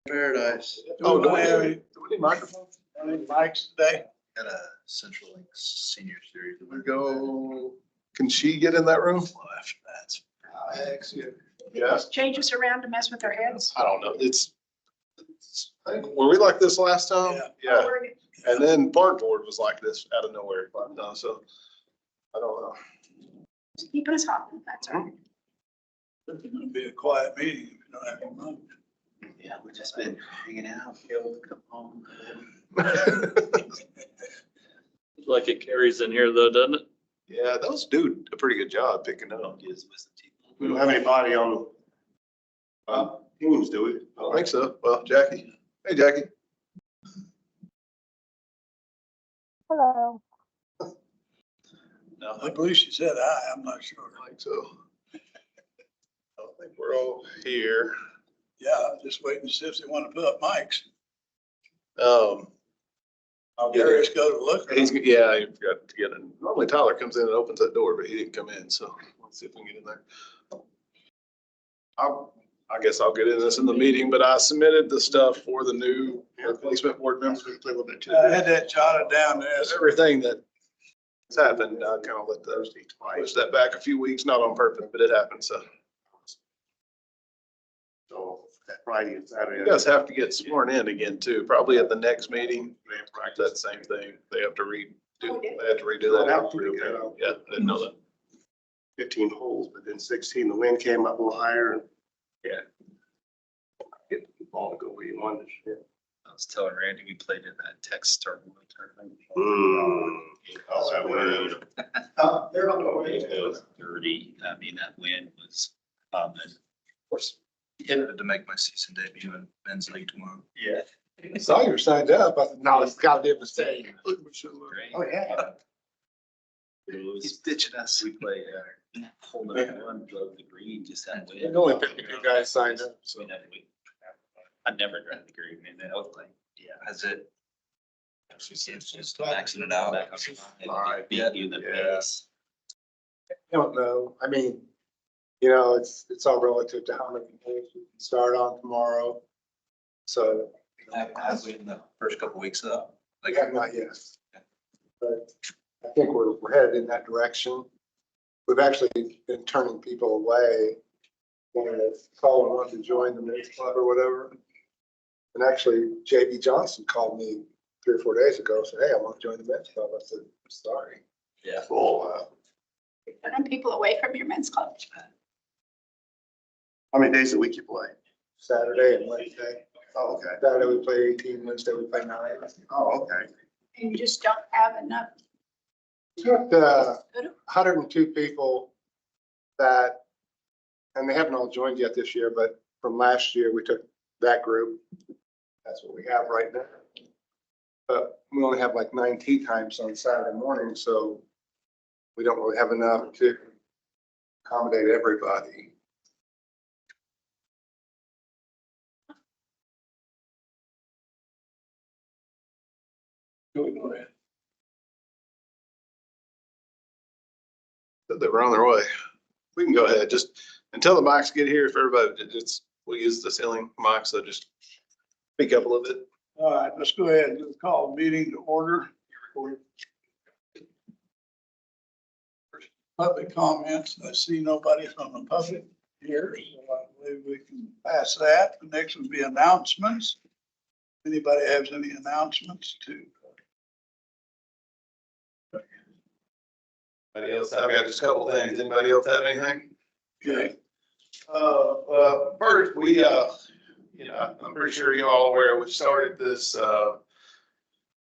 Paradise. Oh, do we need microphones? Any mics today? Got a Central Link Senior Series. We go, can she get in that room? Well, after that. Yeah, Change us around to mess with their heads. I don't know. Were we like this last time? Yeah. And then park board was like this out of nowhere. So I don't know. Just keeping us hot, that's all. It'll be a quiet meeting if you don't have any money. Yeah, we've just been hanging out, Phil, come home. Like it carries in here though, doesn't it? Yeah, those do a pretty good job picking up. Gives wisdom teeth. We don't have anybody on Teams, do we? I don't think so. Well, Jackie. Hey, Jackie. Hello. No, I believe she said aye, I'm not sure. I think so. I don't think we're all here. Yeah, I'm just waiting to see if they want to put up mics. I'll Darius go to look. Yeah, I forgot to get in. Normally Tyler comes in and opens that door, but he didn't come in, so let's see if we can get in there. I guess I'll get in this in the meeting, but I submitted the stuff for the new replacement board members. We play a little bit too. I had that jotted down there. Everything that has happened, I kind of let those push that back a few weeks, not on purpose, but it happened, so. So that Friday and Saturday. You guys have to get sworn in again too, probably at the next meeting. They have to practice that same thing. They have to redo that. Yeah, I didn't know that. 15 holes, but then 16, the wind came up a little higher. And Yeah. Get the ball to go where you wanted it. I was telling Randy, we played in that Texas tournament. Oh, that wind. They're on the way. 30. I mean, that wind was, of course, intended to make my season debut in men's league tomorrow. Yeah. I saw you were signed up. I said, no, it's gotta be a mistake. Great. Oh, yeah. He's ditching us. We play, hole number one, drove the green, just had wind. There's only 52 guys signed up, so. I never drive the green, and then I was like, yeah, has it? It's just maxing it out. Beat you in the face. I don't know. I mean, you know, it's all relative to how many games we can start on tomorrow. So. Have we in the first couple weeks though? Like, not yet. But I think we're headed in that direction. We've actually been turning people away when they call and want to join the men's club or whatever. And actually, JB Johnson called me 3 or 4 days ago, said, hey, I want to join the men's club. I said, I'm sorry. Yeah. Oh, Turning people away from your men's club. how many days a week you play? Saturday and Wednesday. Oh, okay. Saturday we play 18, Wednesday we play 9. Oh, okay. And you just don't have enough. Took 102 people that, and they haven't all joined yet this year, but from last year, we took that group. That's what we have right now. But we only have like 9 tee times on Saturday morning, so we don't really have enough to accommodate everybody. Go ahead. They were on their way. We can go ahead, just until the mics get here, if everybody, we'll use the ceiling mic, so just speak up a little bit. All right, let's go ahead and call the meeting to order. Public comments. I see nobody from the public here, so I believe we can pass that. The next would be announcements. Anybody has any announcements to? Anybody else? I've got just a couple things. Anybody else have anything? Okay. First, I'm pretty sure you're all aware, we started this,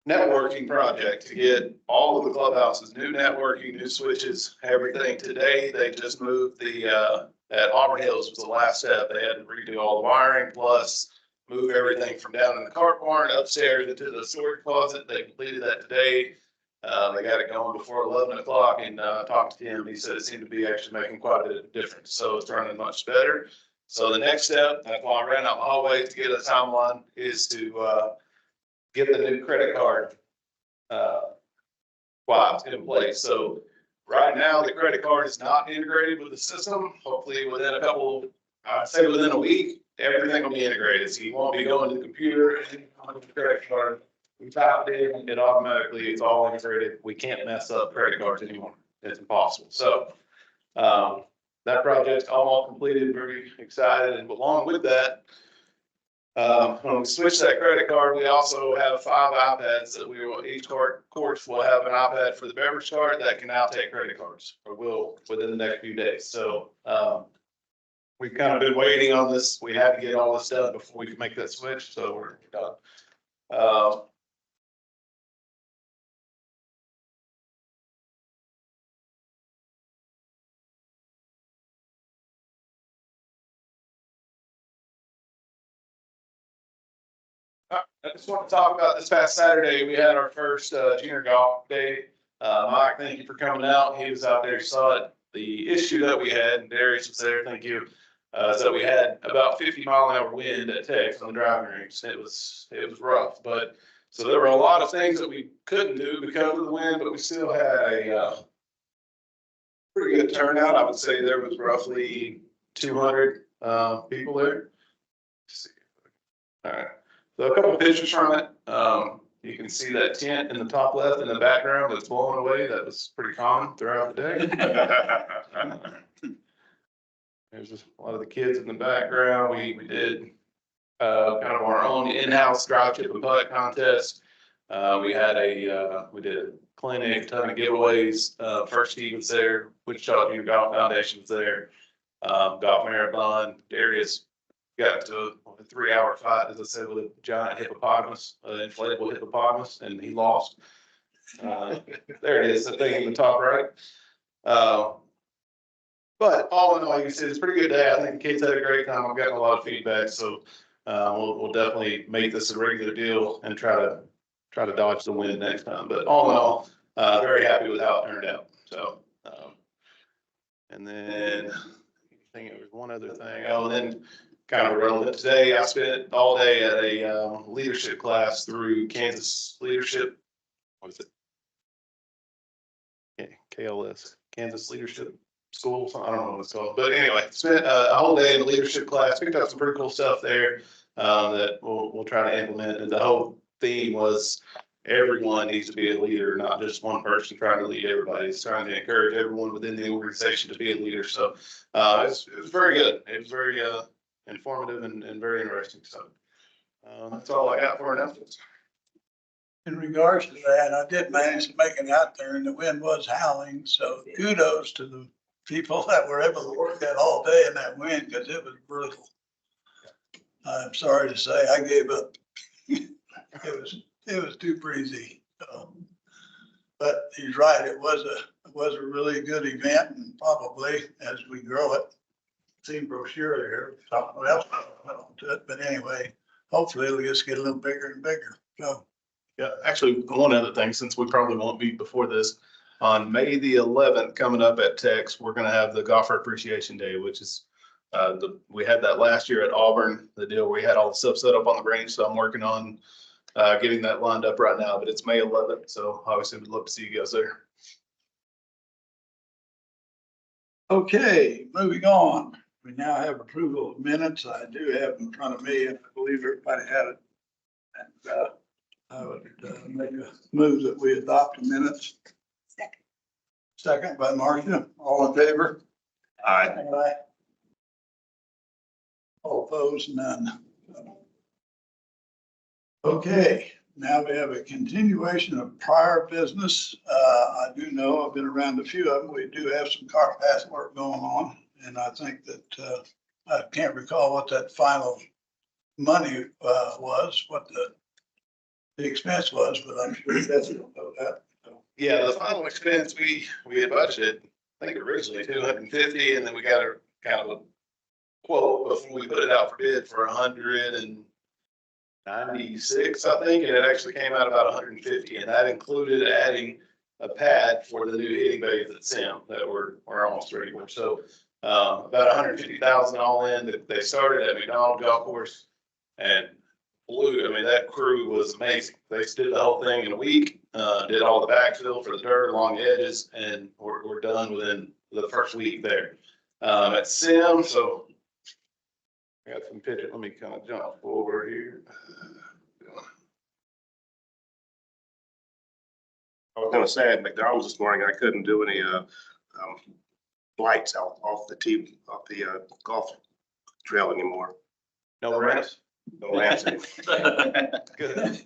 networking project to get all of the clubhouses, new networking, new switches, everything. Today, they just moved at Auburn Hills was the last step. They had to redo all the wiring plus move everything from down in the cart barn upstairs into the storage closet. They completed that today. They got it going before 11 o'clock and talked to him. He said it seemed to be actually making quite a bit of difference. So it's running much better. So the next step, that's why I ran out the hallway to get a timeline, is to get the new credit card swipes in place. So right now, the credit card is not integrated with the system. Hopefully within I'd say within a week, everything will be integrated. So you won't be going to the computer and on the credit card. We tap it in, it automatically, it's all integrated. We can't mess up credit cards anymore. It's impossible. So, that project's almost completed, very excited. And along with that, when we switch that credit card, we also have 5 iPads that we will, each course will have an iPad for the beverage card that can now take credit cards, or will within the next few days. So, we've kind of been waiting on this. We had to get all this done before we could make that switch, so we're done. I just want to talk about this past Saturday. We had our first junior golf day. Mike, thank you for coming out. He was out there, saw it. The issue that we had, and Darius was there, thank you, is that we had about 50-mile-an-hour wind at Tex on the driving range. It was rough, but so there were a lot of things that we couldn't do because of the wind, but we still had a pretty good turnout. I would say there was roughly 200 people there. Let's see. All right. So a couple of pictures from it. You can see that tent in the top left in the background that's blowing away. That was pretty common throughout the day. There's just a lot of the kids in the background. We did kind of our own in-house drive, chip, and putt contest. We did a clinic, ton of giveaways. First tee was there. Wichita Junior Golf Foundation was there. Golf marathon. Darius got to a 3-hour fight, as I said, with a giant hippopotamus, inflatable hippopotamus, and he lost. There it is, the thing in the top right. But all in all, like I said, it's a pretty good day. I think the kids had a great time. I've gotten a lot of feedback, so we'll definitely make this a regular deal and try to dodge the wind next time. But all in all, very happy with how it turned out. So, and then I think it was one other thing. Oh, and then kind of relevant today, I spent all day at a leadership class through Kansas Leadership. What is it? KLS, Kansas Leadership School. I don't know what it's called, but anyway, spent a whole day in a leadership class. Picked up some pretty cool stuff there that we'll try to implement. And the whole theme was everyone needs to be a leader, not just one person trying to lead everybody. It's trying to encourage everyone within the organization to be a leader. So it was very good. It was very informative and very interesting. So that's all I got for announcements. In regards to that, I did manage to make it out there and the wind was howling, so kudos to the people that were able to work that all day in that wind, because it was brutal. I'm sorry to say, I gave up. It was too breezy. But he's right, it was a really good event, and probably as we grow it, seen brochure there, something else to it, but anyway, hopefully it'll just get a little bigger and bigger, so. Yeah, actually, one other thing, since we probably won't be before this, on May the 11th, coming up at Tex, we're going to have the Golfer Appreciation Day, which is we had that last year at Auburn, the deal where we had all the stuff set up on the range. So I'm working on getting that lined up right now, but it's May 11th. So obviously we'd love to see you guys there. Okay, moving on. We now have approval of minutes. I do have them in front of me, and I believe everybody had it. And I would make a move that we adopt the minutes. Second. Second by Marcia. All in favor? Aye. Aye. All opposed? None. Okay, now we have a continuation of prior business. I do know, I've been around a few of them. We do have some car path work going on. And I think that I can't recall what that final money was, what the expense was, but I'm sure that's about that. So, Yeah, the final expense we had budgeted, I think originally 250, and then we got a kind of a quote before we put it out for bid for 196, I think, and it actually came out about 150, and that included adding a pad for the new hitting bays at Sim that we're almost ready for. So about 150,000 all in. They started at McDonald Golf Course and blew. I mean, that crew was amazing. They did the whole thing in a week, did all the backfill for the dirt along the edges, and we're done within the first week there. At Sim, so I got some pictures. Let me kind of jump over here. I was gonna say at McDonald's this morning, I couldn't do any, lights out off the tee, off the, golf trail anymore. No ramps? No lamps anymore. Good.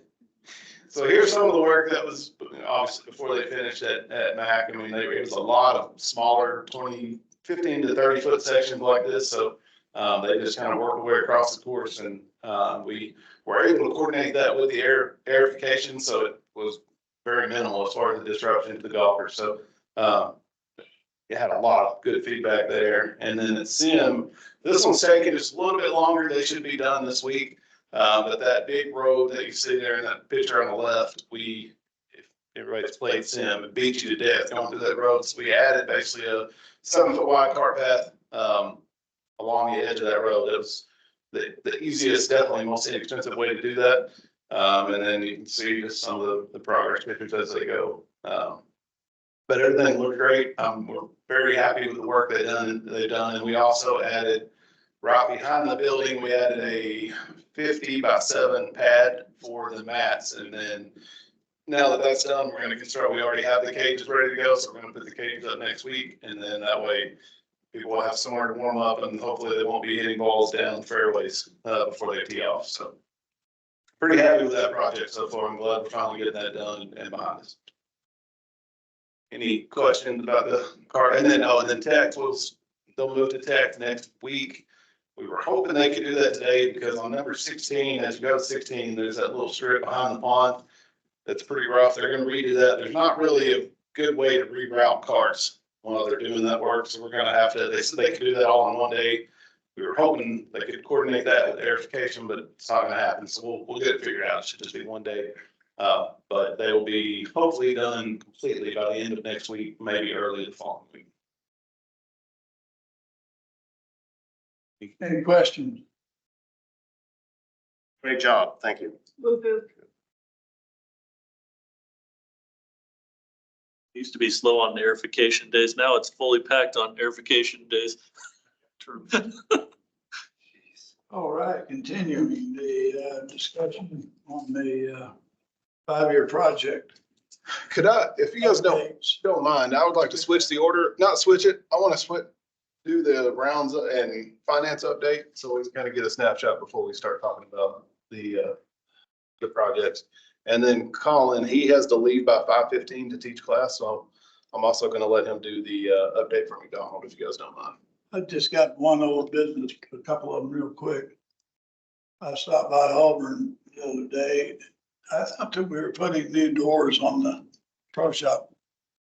So here's some of the work that was obviously before they finished at Mac. I mean, it was a lot of smaller 15 to 30 foot sections like this. So they just kind of work their way across the course, and we were able to coordinate that with the airification. So it was very minimal as far as the disruption to the golfers. So it had a lot of good feedback there. And then at Sim, this one's taking just a little bit longer. They should be done this week. But that big road that you see there in that picture on the left, if everybody's played Sim, it beat you to death going through that road. So we added basically a 7-foot wide cart path along the edge of that road. It was the easiest, definitely most inexpensive way to do that. And then you can see just some of the progress pictures as they go. But everything looked great. We're very happy with the work they've done. And we also added, right behind the building, we added a 50 by 7 pad for the mats. And then now that that's done, we're going to construct, we already have the cages ready to go. So we're going to put the cages up next week. And then that way people will have somewhere to warm up, and hopefully they won't be hitting balls down fairways before they tee off. So pretty happy with that project so far. I'm glad we're finally getting that done and behind us. Any questions about the car? And then Tech, they'll move to Tech next week. We were hoping they could do that today because on number 16, as you go to 16, there's that little strip behind the pond that's pretty rough. They're going to redo that. There's not really a good way to reroute cars while they're doing that work. So we're going to have to, they said they could do that all in one day. We were hoping they could coordinate that with airification, but it's not going to happen. So we'll get it figured out. It should just be one day. But they will be hopefully done completely by the end of next week, maybe early the following week. Any questions? Great job. Thank you. Woo-hoo. Used to be slow on the airification days. Now it's fully packed on airification days. All right, continuing the discussion on the 5-year project. Could I, if you guys don't mind, I would like to switch the order, not switch it. I want to do the rounds and finance update. So we can kind of get a snapshot before we start talking about the projects. And then Colin, he has to leave by 5:15 to teach class. So I'm also going to let him do the update for McDonald, if you guys don't mind. I just got one old business, a couple of them real quick. I stopped by Auburn the other day. I thought that we were putting new doors on the pro shop.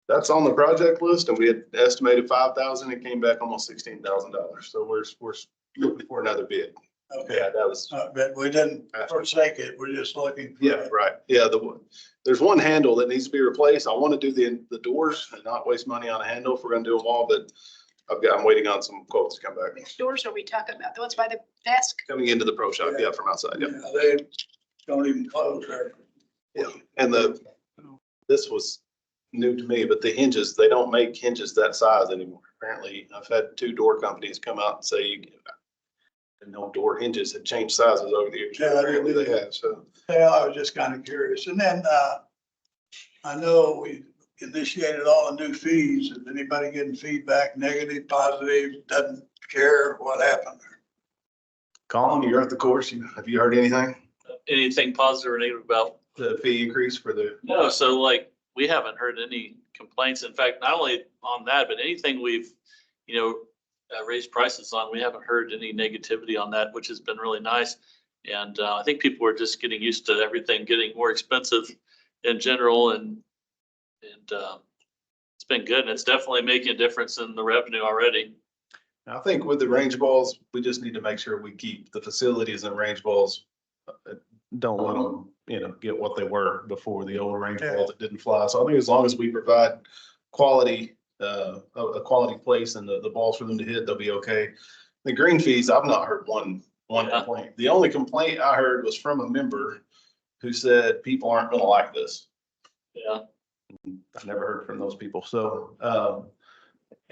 That's on the project list, and we had estimated 5,000. It came back almost $16,000. So we're looking for another bid. Okay, Yeah, that was. but we didn't forsake it. We're just looking. For Yeah, right. Yeah, there's one handle that needs to be replaced. I want to do the doors and not waste money on a handle if we're going to do them all, but I'm waiting on some quotes to come back. Which doors are we talking about? The ones by the desk? Coming into the pro shop, yeah, from outside, yeah. Yeah, they don't even close there. Yeah, and this was new to me, but the hinges, they don't make hinges that size anymore. Apparently, I've had 2 door companies come out and say no door hinges had changed sizes over the years. Yeah, Apparently they have, so. Yeah, I was just kind of curious. And then I know we initiated all the new fees. Is anybody getting feedback, negative, positive, doesn't care what happened? Colin, you're at the course. Have you heard anything? Anything positive or negative about? The fee increase for the. No, so like, we haven't heard any complaints. In fact, not only on that, but anything we've, raised prices on, we haven't heard any negativity on that, which has been really nice. And I think people are just getting used to everything getting more expensive in general, and it's been good. And it's definitely making a difference in the revenue already. I think with the range balls, we just need to make sure we keep the facilities and range balls. Don't let them, get what they were before, the old range balls that didn't fly. So I think as long as we provide quality, a quality place and the balls for them to hit, they'll be okay. The green fees, I've not heard one complaint. The only complaint I heard was from a member who said people aren't going to like this. Yeah. I never heard from those people. So,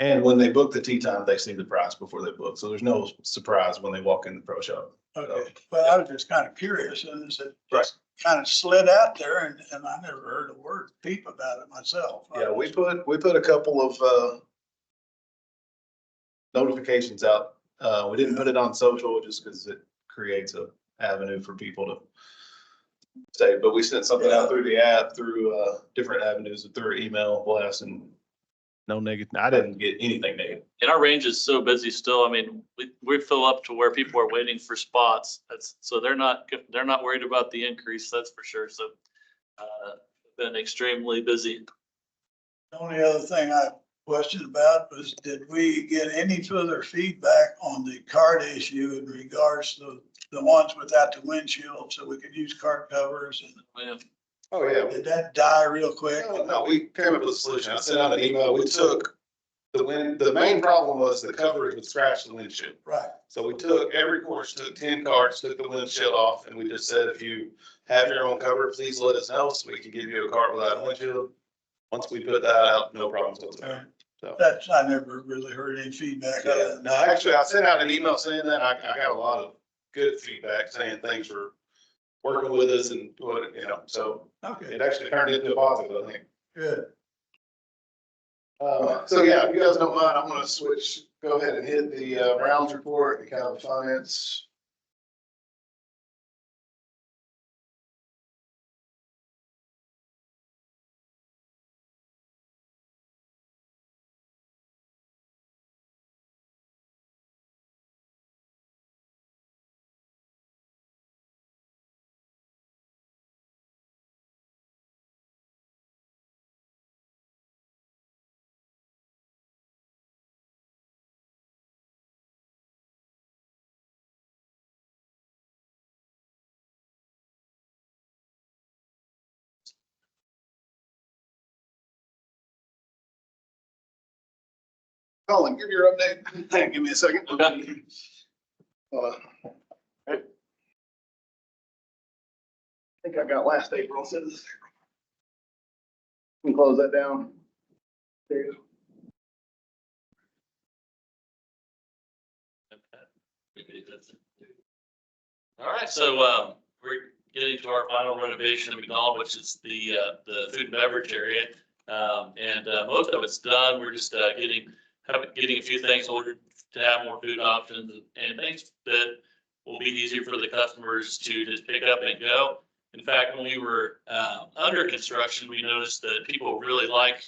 And when they book the tee time, they see the price before they book. So there's no surprise when they walk in the pro shop. Okay, well, I was just kind of curious and it Right. just kind of slid out there and I never heard a word peep about it myself. Yeah, we put a couple of notifications out. We didn't put it on social just because it creates a avenue for people to say, but we sent something out through the app, through different avenues, through email blast, and no negative. I didn't get anything negative. And our range is so busy still. I mean, we fill up to where people are waiting for spots. So they're not worried about the increase, that's for sure. So, been extremely busy. The only other thing I questioned about was, did we get any further feedback on the cart issue in regards to the ones without the windshield, so we could use cart covers and Man, Oh, yeah. did that die real quick? No, we came up with a solution. I sent out an email. We took the main problem was the coverage would scratch the windshield. Right, So we took, every course took 10 cards, took the windshield off, and we just said, if you have your own cover, please let us know so we can give you a cart without a windshield. Once we put that out, no problems whatsoever. So. that's, I never really heard any feedback. Yeah, no, actually, I sent out an email saying that. I got a lot of good feedback saying thanks for working with us and what, so Okay, it actually turned into a positive, I think. good. So yeah, if you guys don't mind, I'm gonna go ahead and hit the Browns report, the county finance. Colin, give your update. Give me a second. I think I got last April instead of this April. Can close that down. There you go. All right, so we're getting to our final renovation at McDonald, which is the food and beverage area. And most of it's done. We're just getting a few things ordered to have more food options and things that will be easier for the customers to just pick up and go. In fact, when we were under construction, we noticed that people really like,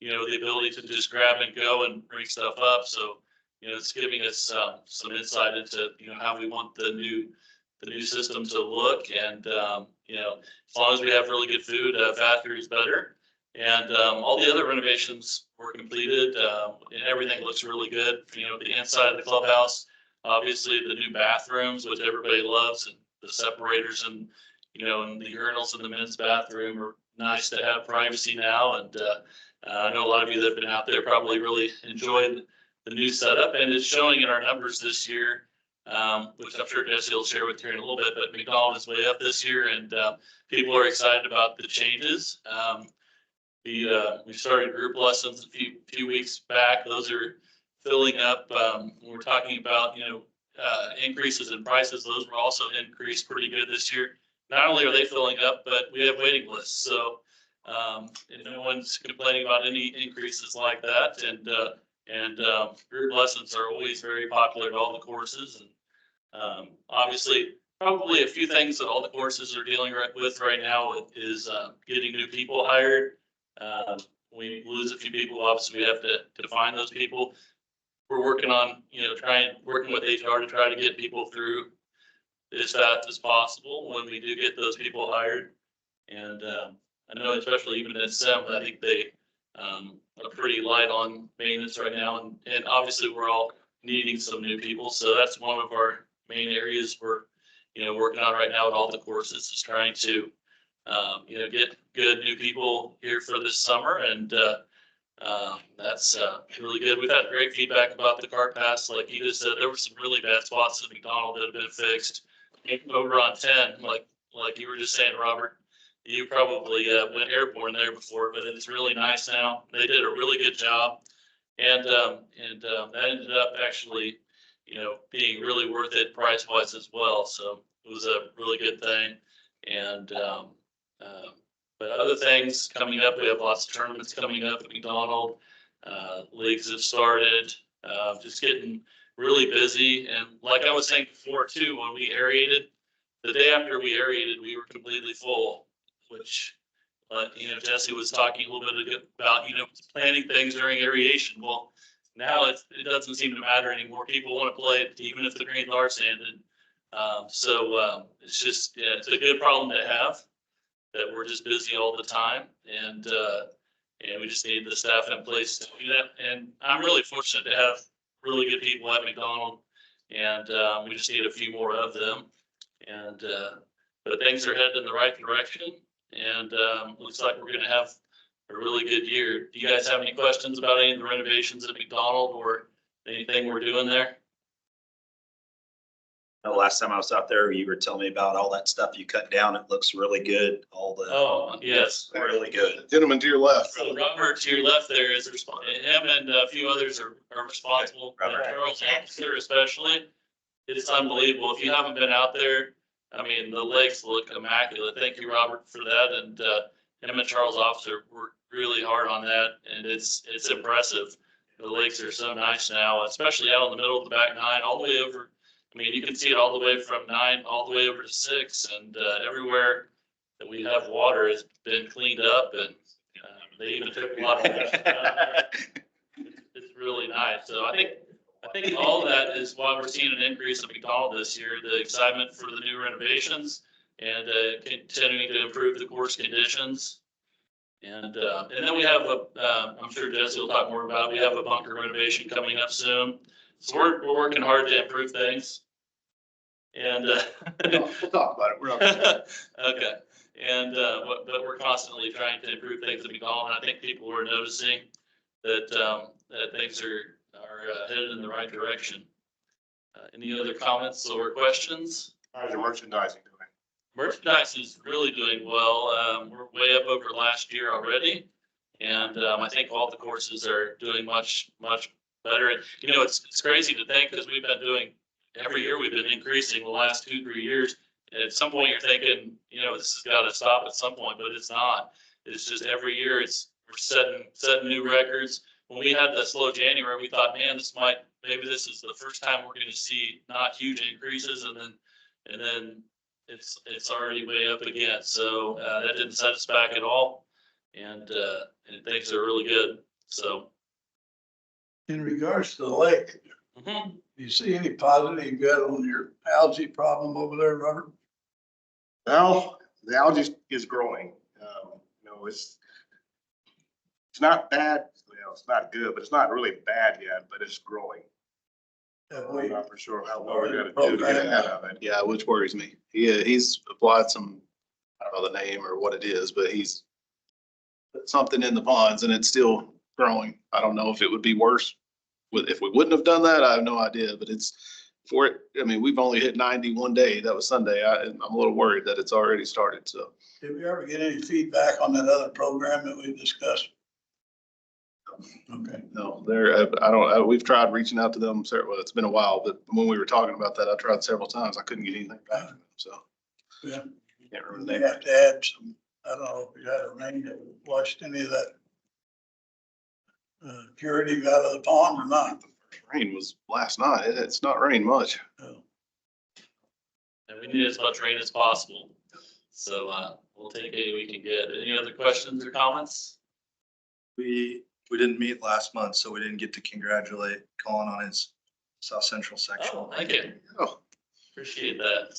the ability to just grab and go and bring stuff up. So, it's giving us some insight into, how we want the new system to look. And, as long as we have really good food, faster is better. And all the other renovations were completed, and everything looks really good. The inside of the clubhouse, obviously the new bathrooms, which everybody loves, and the separators and, and the urinals in the men's bathroom are nice to have privacy now. And I know a lot of you that have been out there probably really enjoyed the new setup, and it's showing in our numbers this year, which I'm sure Jesse will share with you in a little bit, but McDonald is way up this year, and people are excited about the changes. We started group lessons a few weeks back. Those are filling up. We're talking about, increases in prices. Those were also increased pretty good this year. Not only are they filling up, but we have waiting lists. So, and no one's complaining about any increases like that. And group lessons are always very popular at all the courses. And obviously, probably a few things that all the courses are dealing with right now is getting new people hired. We lose a few people, obviously we have to find those people. We're working on, working with HR to try to get people through as fast as possible when we do get those people hired. And I know especially even at SEM, I think they are pretty light on maintenance right now. And obviously we're all needing some new people. So that's one of our main areas we're, working on right now at all the courses, is trying to get good new people here for this summer. And that's really good. We've had great feedback about the cart pass. Like you just said, there were some really bad spots at McDonald that have been fixed. Over on 10, like you were just saying, Robert, you probably went airborne there before, but it's really nice now. They did a really good job. That ended up actually, being really worth it price wise as well. So it was a really good thing. And, but other things coming up, we have lots of tournaments coming up at McDonald. Leagues have started, just getting really busy. And like I was saying before too, when we aerated, the day after we aerated, we were completely full, which, Jesse was talking a little bit about, planning things during aeration. Well, now it doesn't seem to matter anymore. People want to play it even if the greens are sanded. It's just, yeah, it's a good problem to have, that we're just busy all the time, and we just need the staff in place to do that. And I'm really fortunate to have really good people at McDonald, and we just need a few more of them. And but things are headed in the right direction, and looks like we're going to have a really good year. Do you guys have any questions about any of the renovations at McDonald or anything we're doing there? The last time I was out there, you were telling me about all that stuff you cut down. It looks really good. All the, Oh, yes. really good. Gentleman to your left. So Robert to your left there is him and a few others are responsible. Robert. Charles Officer especially. It's unbelievable. If you haven't been out there, I mean, the lakes look immaculate. Thank you, Robert, for that. And him and Charles Officer worked really hard on that, and it's impressive. The lakes are so nice now, especially out in the middle of the back nine, all the way over. I mean, you can see it all the way from 9 all the way over to 6, and everywhere that we have water has been cleaned up, and they even took a lot of it's really nice. So I think all of that is why we're seeing an increase in McDonald this year, the excitement for the new renovations and continuing to improve the course conditions. And then we have I'm sure Jesse will talk more about it. We have a bunker renovation coming up soon. So we're working hard to improve things. And We'll talk about it. We're not. okay. And but we're constantly trying to improve things at McDonald. And I think people are noticing that that things are headed in the right direction. Any other comments or questions? How's your merchandising doing? Merchandise is really doing well. We're way up over last year already. And I think all the courses are doing much better. And, it's crazy to think, because we've been doing, every year we've been increasing the last 2-3 years. And at some point you're thinking, this has got to stop at some point, but it's not. It's just every year we're setting new records. When we had the slow January, we thought, man, maybe this is the first time we're going to see not huge increases, and then it's already way up again. So that didn't set us back at all, and things are really good. So In regards to the lake, do you see any positive good on your algae problem over there, Robert? Well, the algae is growing. It's not bad. It's not good, but it's not really bad yet, but it's growing. I'm not for sure how what we're gonna do to get ahead of it. Yeah, which worries me. He's applied some, I don't know the name or what it is, but he's put something in the ponds and it's still growing. I don't know if it would be worse if we wouldn't have done that. I have no idea, but we've only hit 90 one day. That was Sunday. I'm a little worried that it's already started, so. Did we ever get any feedback on that other program that we discussed? Okay. No, we've tried reaching out to them, well, it's been a while, but when we were talking about that, I tried several times. I couldn't get anything back from them, so. Yeah. Can't remember the They name. have to add some, I don't know if you had a rain that washed any of that purity out of the pond or not. Rain was last night. It's not rained much. So, and we need as much rain as possible. So we'll take any we can get. Any other questions or comments? We didn't meet last month, so we didn't get to congratulate Colin on his South Central section. Oh, thank you. Oh. Appreciate that.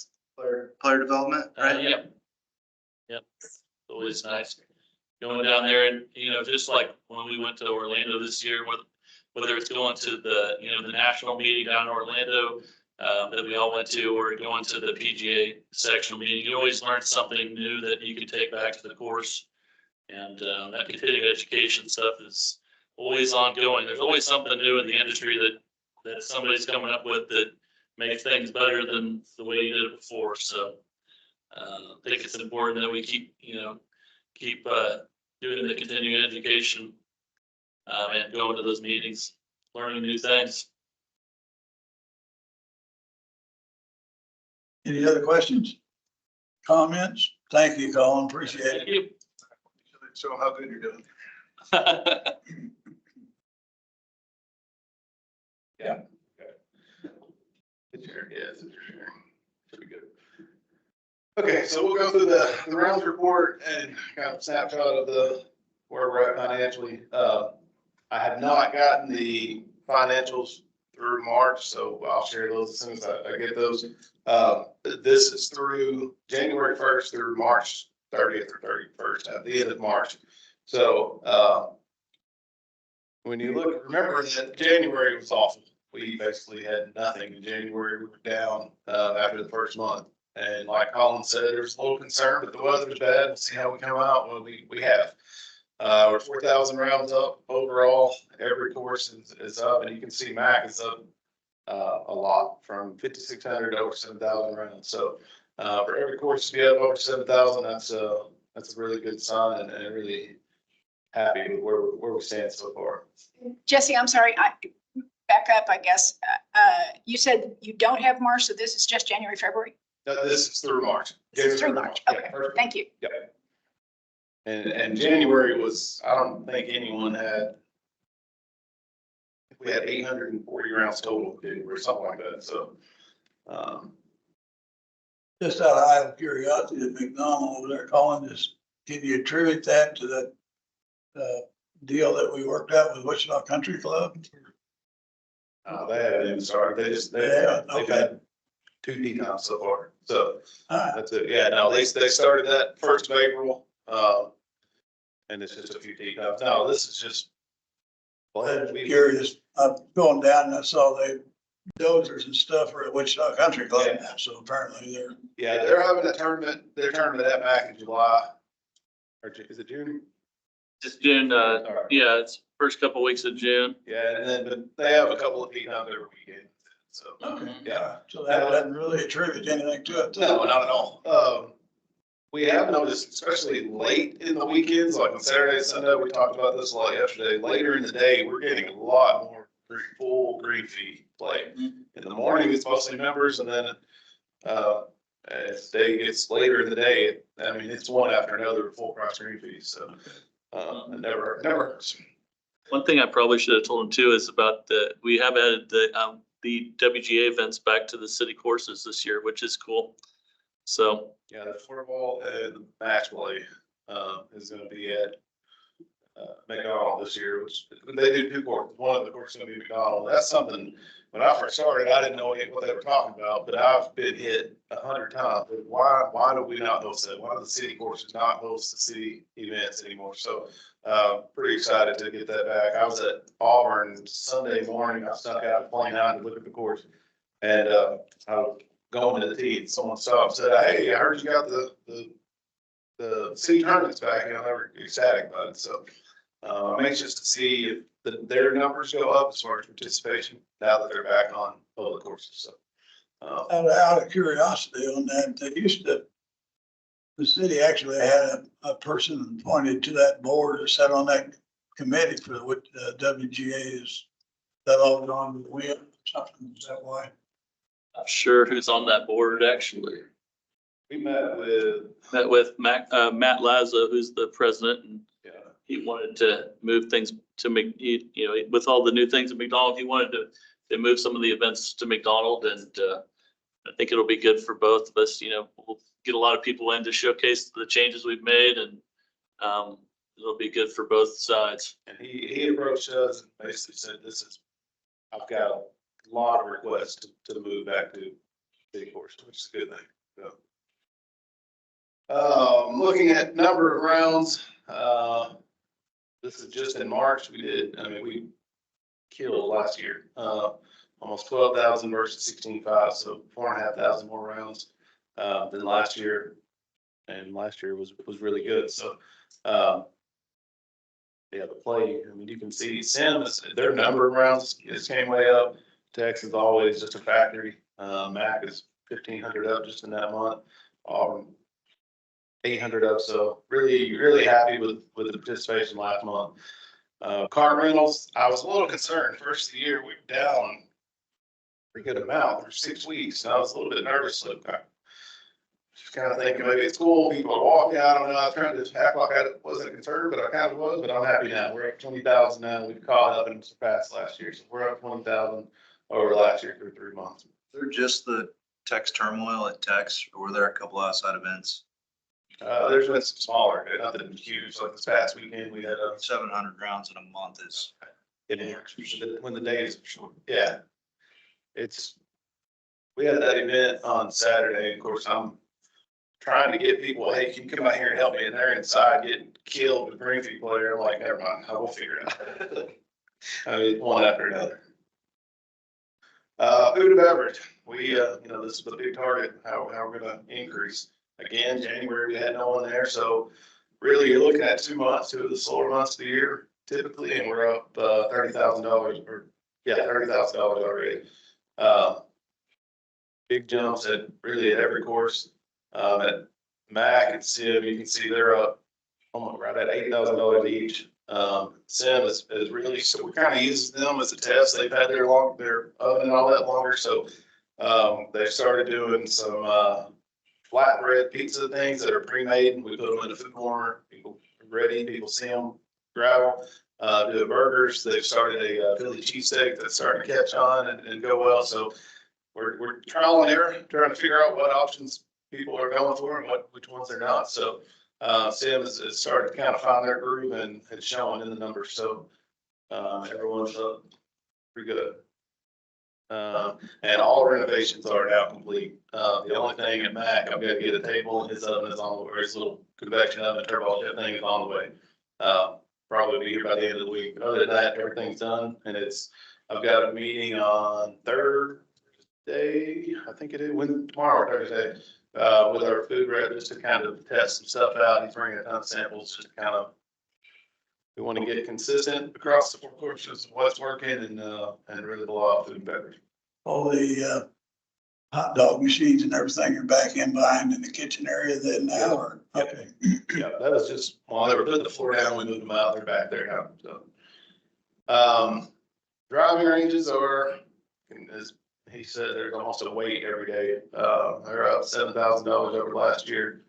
Player development, right? Yep. It's always nice going down there, and just like when we went to Orlando this year, whether it's going to the the national meeting down in Orlando that we all went to, or going to the PGA sectional meeting, you always learn something new that you can take back to the course. And that continuing education stuff is always ongoing. There's always something new in the industry that somebody's coming up with that makes things better than the way you did it before. So I think it's important that we keep doing the continuing education and going to those meetings, learning new things. Any other questions? Comments? Thank you, Colin. Appreciate Thank it. you. Show them how good you're doing. Yeah. Good share, yes, good share. Should be good. Okay, so we'll go through the rounds report and kind of snapshot of where we're at financially. I have not gotten the financials through March, so I'll share those as soon as I get those. This is through January 1st through March 30th or 31st, at the end of March. So, when you look, remember that January was awful. We basically had nothing in January. We were down, after the first month. And like Colin said, there's a little concern, but the weather's bad. We'll see how we come out. Well, we have. We're 4,000 rounds up overall. Every course is up, and you can see MAC is up a lot, from 5,600 to over 7,000 rounds. So for every course to be up over 7,000, that's a really good sign, and really happy with where we stand so far. Jesse, I'm sorry, back up, I guess. You said you don't have March, so this is just January, February? This is through March. This is through March, okay, thank you. Yeah. And January was, I don't think anyone had, we had 840 rounds total, or something like that, so. Just out of idle curiosity, at McDonald over there, Colin, can you attribute that to that deal that we worked out with Wichita Country Club? They haven't even started, they've had 2 tee times so far, so that's it. Yeah, no, they started that 1st of April, and it's just a few tee times. No, this is just. I'm curious, I'm going down and I saw they dozers and stuff are at Wichita Country Club now, so apparently they're having a tournament, their tournament at MAC in July, or is it June? It's June, yeah, it's first couple weeks of June. Yeah, and then, but they have a couple of tee times every weekend, so. Okay. Yeah. So that doesn't really attribute anything to it. No, not at all. We have noticed, especially late in the weekends, like on Saturday and Sunday, we talked about this a lot yesterday, later in the day, we're getting a lot more full green fee play. In the morning, it's mostly members, and then, as day gets later in the day, I mean, it's one after another full price green fees, so. It never hurts. One thing I probably should have told him too is about we have added the WGA events back to the city courses this year, which is cool. So. Yeah, the floorball and the match play, is gonna be at, McDonald this year, which they do 2 courses. One of the courses is gonna be McDonald. That's something, when I first started, I didn't know what they were talking about, but I've been hit 100 times. Why do we not host that? Why do the city courses not host the city events anymore? So, pretty excited to get that back. I was at Auburn Sunday morning. I snuck out of plane out to look at the course, and, I was going to the tee, and someone stopped and said, "Hey, I heard you got the city tournaments back," and they were ecstatic about it. So, I'm anxious to see if their numbers go up as far as participation now that they're back on public courses. So, Out of curiosity on that, they the city actually had a person appointed to that board to sit on that committee for the WGA. Is that all gone with the wind or something? Is that why? Not sure who's on that board, actually. we met with, Matt Lazo, who's the president, and yeah, he wanted to move things to make, with all the new things at McDonald, he wanted to move some of the events to McDonald, and I think it'll be good for both of us. We'll get a lot of people in to showcase the changes we've made, and it'll be good for both sides. and he approached us and basically said, I've got a lot of requests to move back to city course, which is a good thing. So, looking at number of rounds, this is just in March. We killed last year, almost 12,000 versus 16,500, so 4,500 more rounds than last year. And last year was really good. So, yeah, the play, you can see their number of rounds is came way up. Texas is always just a factory. MAC is 1,500 up just in that month. 800 up. So really happy with the participation last month. Car rentals, I was a little concerned. First of the year, we were down a pretty good amount for 6 weeks. And I was a little bit nervous. So just kind of thinking maybe it's cool. People are walking. I don't know. I was trying to act like I wasn't concerned, but I kind of was. But I'm happy now. We're up 20,000 now. We've caught up and surpassed last year. So we're up 20,000 over last year through 3 months. They're just the Tex turmoil at Tex, or were there a couple outside events? There's been some smaller, nothing huge. Like this past weekend, we had 700 rounds in a month is. when the days are short. Yeah. We had that event on Saturday. Of course, I'm trying to get people, hey, can you come out here and help me? And they're inside getting killed with green people there. I'm like, never mind, I will figure it out. I mean, one after another. Food and beverage. We, this is the big target, how we're gonna increase. Again, January, we had no one there. So really you're looking at 2 months, 2 of the slower months of the year typically, and we're up $30,000 $30,000 already. Big jumps at every course. At Mac and Sim, you can see they're up almost right at $8,000 each. Sim is really, so we're kind of using them as a test. They've had their oven and all that longer. So they started doing some flatbread pizza things that are pre-made. We put them in a food warmer. People are ready. People see them, gravel. Do burgers. They've started a Philly cheesesteak that's starting to catch on and go well. So we're trial and error, trying to figure out what options people are going for and which ones they're not. So Sim has started to kind of find their groove and showing in the numbers. So everyone's up pretty good. And all renovations are now complete. The only thing at Mac, I've got to get a table, and his oven is on the way. His little convection oven, turbo jet thing is on the way. Probably be here by the end of the week. Other than that, everything's done, and I've got a meeting on Thursday, I think it is, tomorrow, Thursday, with our food rep, just to kind of test some stuff out. He's bringing a ton of samples, just to kind of, we want to get consistent across the 4 courses of what's working and really blow out food and beverage. All the hot dog machines and everything are back in behind in the kitchen area then now, or? Okay. Yeah, that was just, while they were putting the floor down, we moved them out, they're back there now, so. Driving ranges are, as he said, there's almost a wait every day. They're up $7,000 over last year.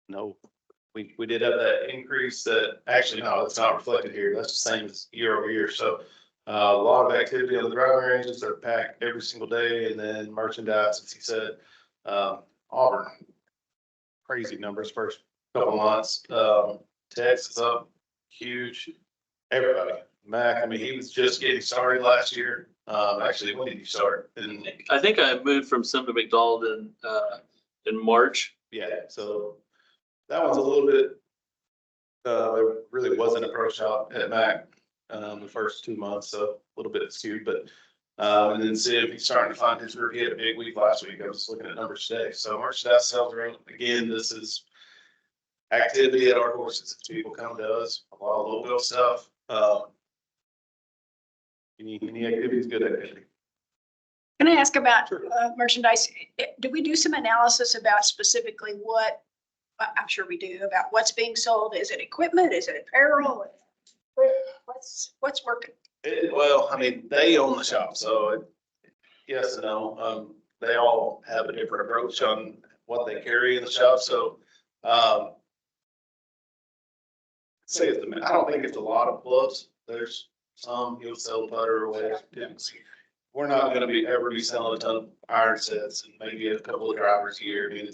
No, we did have that increase that, actually, no, it's not reflected here. That's the same as year over year. So a lot of activity on the driving ranges. They're packed every single day. And then merchandise, as he said, Auburn, crazy numbers first couple months. Tex is up huge. Everybody. Mac, I mean, he was just getting started last year. Actually, when did you start? I think I moved from Sim to McDonald in March. Yeah, so that one's a little bit, there really wasn't a pro shop at Mac the first 2 months, so a little bit skewed, but and then Sim, he's starting to find his groove. He had a big week last week. I was looking at numbers today. So merchandise sales are up. Again, this is activity at our courses. People come to us, a lot of logo stuff. Any activity is good activity. Can I ask about merchandise? Do we do some analysis about specifically what, I'm sure we do, about what's being sold? Is it equipment? Is it apparel? What's working? Well, I mean, they own the shop, so yes and no. They all have a different approach on what they carry in the shop. So I don't think it's a lot of gloves. There's some you'll sell putter or whatever. We're not going to ever be selling a ton of iron sets and maybe a couple of drivers a year. I mean,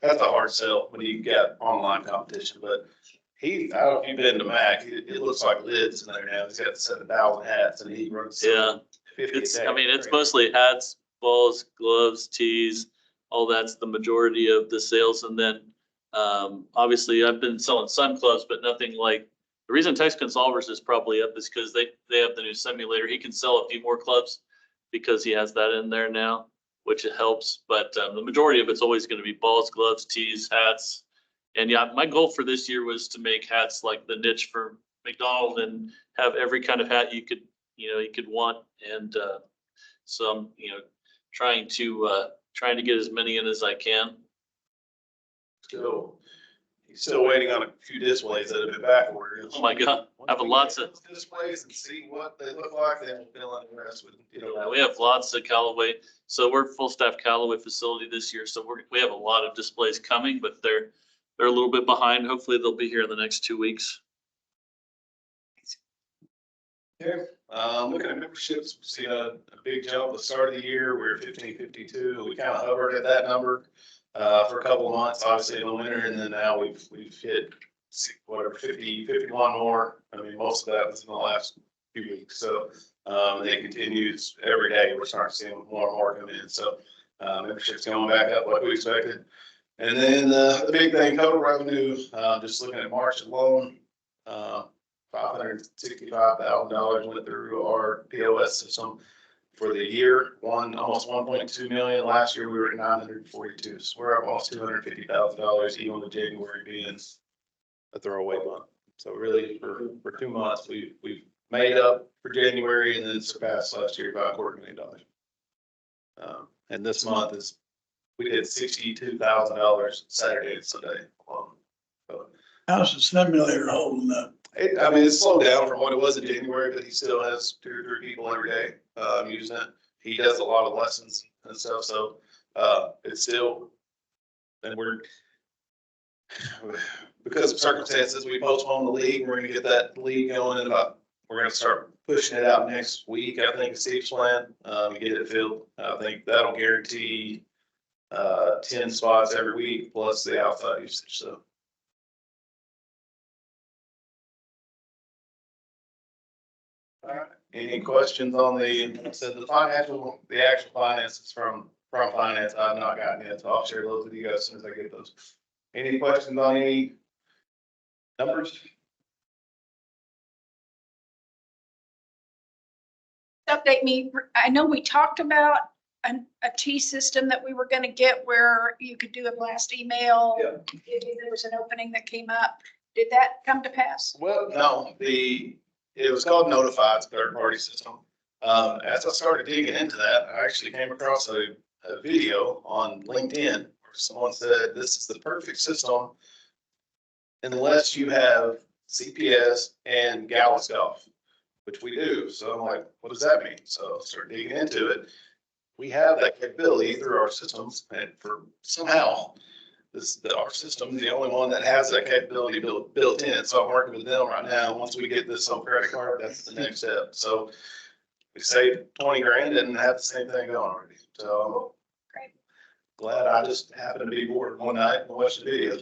that's a hard sell when you get online competition. But I don't know if you've been to Mac, it looks like lids in there now. He's got 7,000 hats and he runs. Yeah, it's mostly hats, balls, gloves, tees, all that's the majority of the sales. And then obviously I've been selling sun clubs, but nothing like, the reason Tex Consolvers is probably up is because they have the new simulator. He can sell a few more clubs because he has that in there now, which it helps. But the majority of it's always going to be balls, gloves, tees, hats. And yeah, my goal for this year was to make hats like the niche for McDonald and have every kind of hat you could want. And so I'm, trying to get as many in as I can. So he's still waiting on a few displays that have been back ordered. Oh my God, I have lots of, Displays and see what they look like, then we'll fill in the rest with, we have lots of Callaway. So we're full staff Callaway facility this year. So we have a lot of displays coming, but they're a little bit behind. Hopefully they'll be here in the next 2 weeks. Yeah, looking at memberships, we've seen a big jump at the start of the year. We were 1552. We kind of hovered at that number for a couple of months, obviously in the winter, and then now we've hit 51 more. I mean, most of that was in the last few weeks. So it continues every day. We're starting to see more and more come in. So membership's going back up like we expected. And then the big thing, total revenue, just looking at March alone, $565,000 went through our POS system for the year. Almost 1.2 million. Last year we were at 942. So we're up almost $250,000, even with January being a throwaway month. So really for 2 months, we've made up for January and then surpassed last year by $250,000. And this month we did $62,000 Saturday and Sunday alone. So, How's the simulator holding up? it's slowed down from what it was in January, but he still has 2 or 3 people every day using it. He does a lot of lessons and stuff, so it's still, and because of circumstances, we postponed the league. We're gonna get that league going in we're gonna start pushing it out next week, I think, Steve's plan, to get it filled. I think that'll guarantee 10 spots every week plus the outside usage, so. All right. Any questions on the actual finances from finance? I've not gotten yet, so I'll share those with you guys as soon as I get those. Any questions on any numbers? Update me. I know we talked about a T system that we were gonna get where you could do a blast email. Yeah. If there was an opening that came up. Did that come to pass? Well, no, it was called Notify, it's a third-party system. As I started digging into that, I actually came across a video on LinkedIn where someone said, this is the perfect system unless you have CPS and Gallus Golf, which we do. So I'm like, what does that mean? So I started digging into it. We have that capability through our systems, and for somehow, our system is the only one that has that capability built in. So I'm working with them right now. Once we get this on credit card, that's the next step. So we saved 20 grand and have the same thing going already. So Great. Glad I just happened to be bored one night and watched the video.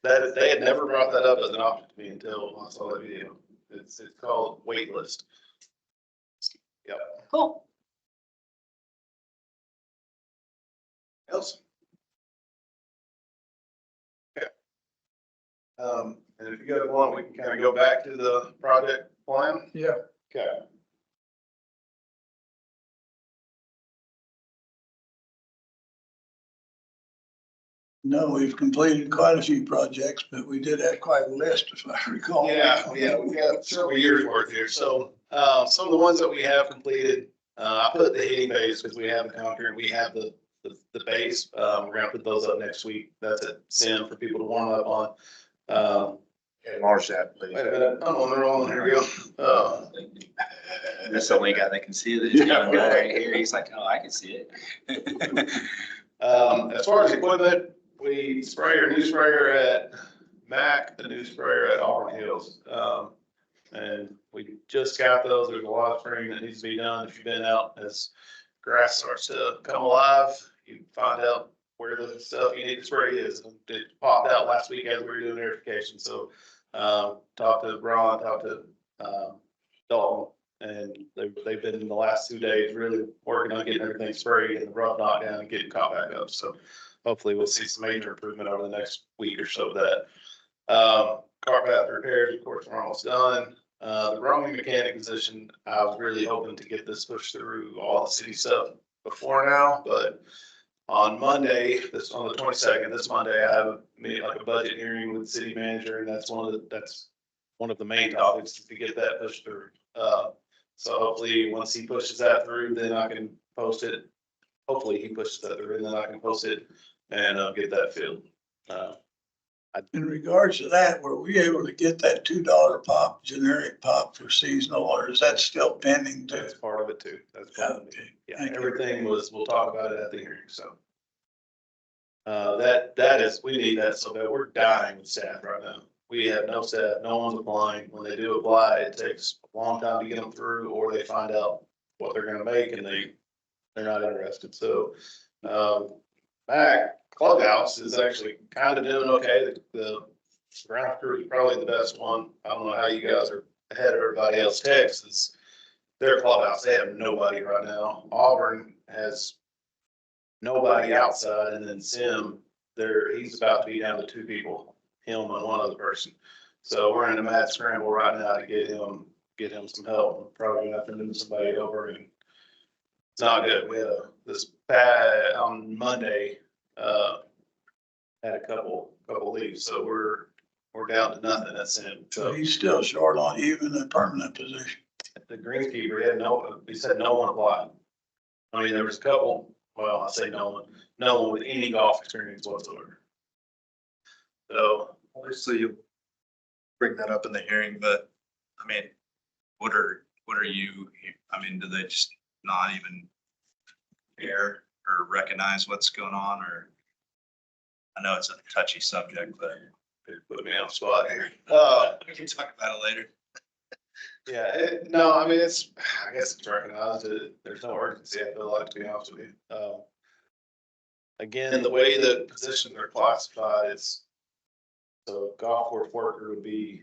They had never brought that up as an option to me until I saw the video. It's called Waitlist. Yep. Cool. Else? Okay. And if you guys want, we can kind of go back to the project plan. Yeah. Okay. No, we've completed quite a few projects, but we did have quite a list, if I recall. Yeah, we got several years worth here. So, some of the ones that we have completed, I put the heating base because we have the concrete, we have the base. We're gonna put those up next week. That's at Sim for people to warm up on. Enlarge that, please. Wait a minute, I'm on the wrong one. Here we go. That's the only guy that can see it. This young guy right here, he's like, oh, I can see it. As far as equipment, we spray our new sprayer at Mac, the new sprayer at Auburn Hills. And we just got those. There's a lot of spraying that needs to be done. If you've been out, as grass starts to come alive, you find out where the stuff you need to spray is. It popped out last week as we were doing verification. So, talked to Ron, talked to, Dalton, and they've been in the last 2 days really working on getting everything sprayed and the rough knocked down and getting caught back up. So hopefully we'll see some major improvement over the next week or so of that. Car path repairs, of course, are almost done. The roaming mechanic position, I was really hoping to get this pushed through all the city stuff before now, but on Monday, on the 22nd, this Monday, I have a budget hearing with the city manager, and that's one of the main topics to get that pushed through. So hopefully, once he pushes that through, then I can post it. Hopefully he pushes that through, and then I can post it and get that filled. In regards to that, were we able to get that $2 pop, generic pop for seasonal, or is that still pending too? That's part of it too. That's part of it. Okay, Yeah, thank you. everything was, we'll talk about it at the hearing, so. That is, we need that so bad. We're dying with staff right now. We have no staff, no one's applying. When they do apply, it takes a long time to get them through, or they find out what they're gonna make and they're not interested. So, back clubhouse is actually kind of doing okay. The ground crew is probably the best one. I don't know how you guys are ahead of everybody else. Texas, their clubhouse, they have nobody right now. Auburn has nobody outside, and then Sim, he's about to be down to 2 people, him and one other person. So we're in a mad scramble right now to get him some help. Probably gonna have to move somebody over, and it's not good. We had this bad on Monday, had a couple leaves, so we're down to nothing at Sim. So he's still short on even a permanent position. The greenskeeper, he said no one applied. I mean, there was a couple, well, I say no one with any golf experience whatsoever. So, Obviously, you'll bring that up in the hearing, but I mean, what are you, I mean, do they just not even care or recognize what's going on, or? I know it's a touchy subject, but it put me on the spot here. we can talk about it later. Yeah, no, I mean, I guess it's recognized that there's no urgency, I feel like, to be honest with you. Again, the way the positions are classified, so golf course worker would be,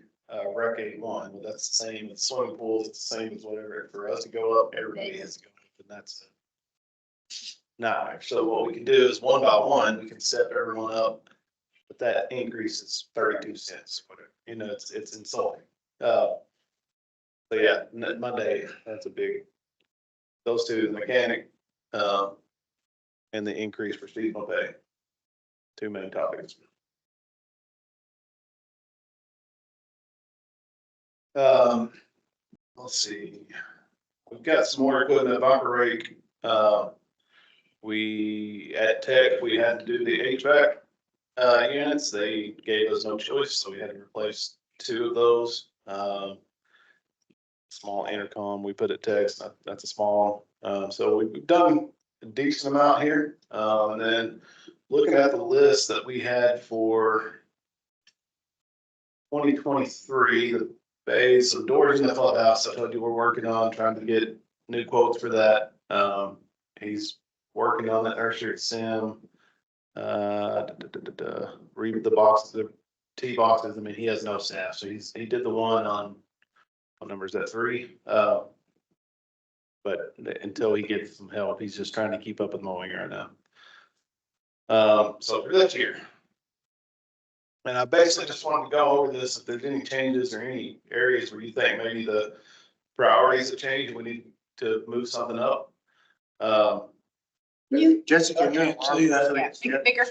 rec 81, but that's the same as swimming pools, it's the same as whatever. For us to go up, everybody has to go up, and that's not, so what we can do is 1 by 1, we can step everyone up, but that increase is 32 cents, whatever, it's insulting. So yeah, Monday, that's a big, those two, the mechanic, and the increase for seasonal pay. 2 main topics. Let's see, we've got some more equipment, bumper rake. We, at Tech, we had to do the HVAC, units. They gave us no choice, so we had to replace 2 of those. Small intercom we put at Tech's, that's a small one. So we've done a decent amount here. And then looking at the list that we had for 2023, the bays, so doors in the clubhouse, I told you we're working on trying to get new quotes for that. He's working on that nursery at Sim. Read the boxes, the tee boxes. I mean, he has no staff, so he did the one on, what number is that, 3? But until he gets some help, he's just trying to keep up with mowing right now. So for this year, and I basically just wanted to go over this, if there's any changes or any areas where you think maybe the priorities have changed, we need to move something up. Jessica, I can't see that. Yeah, make it bigger.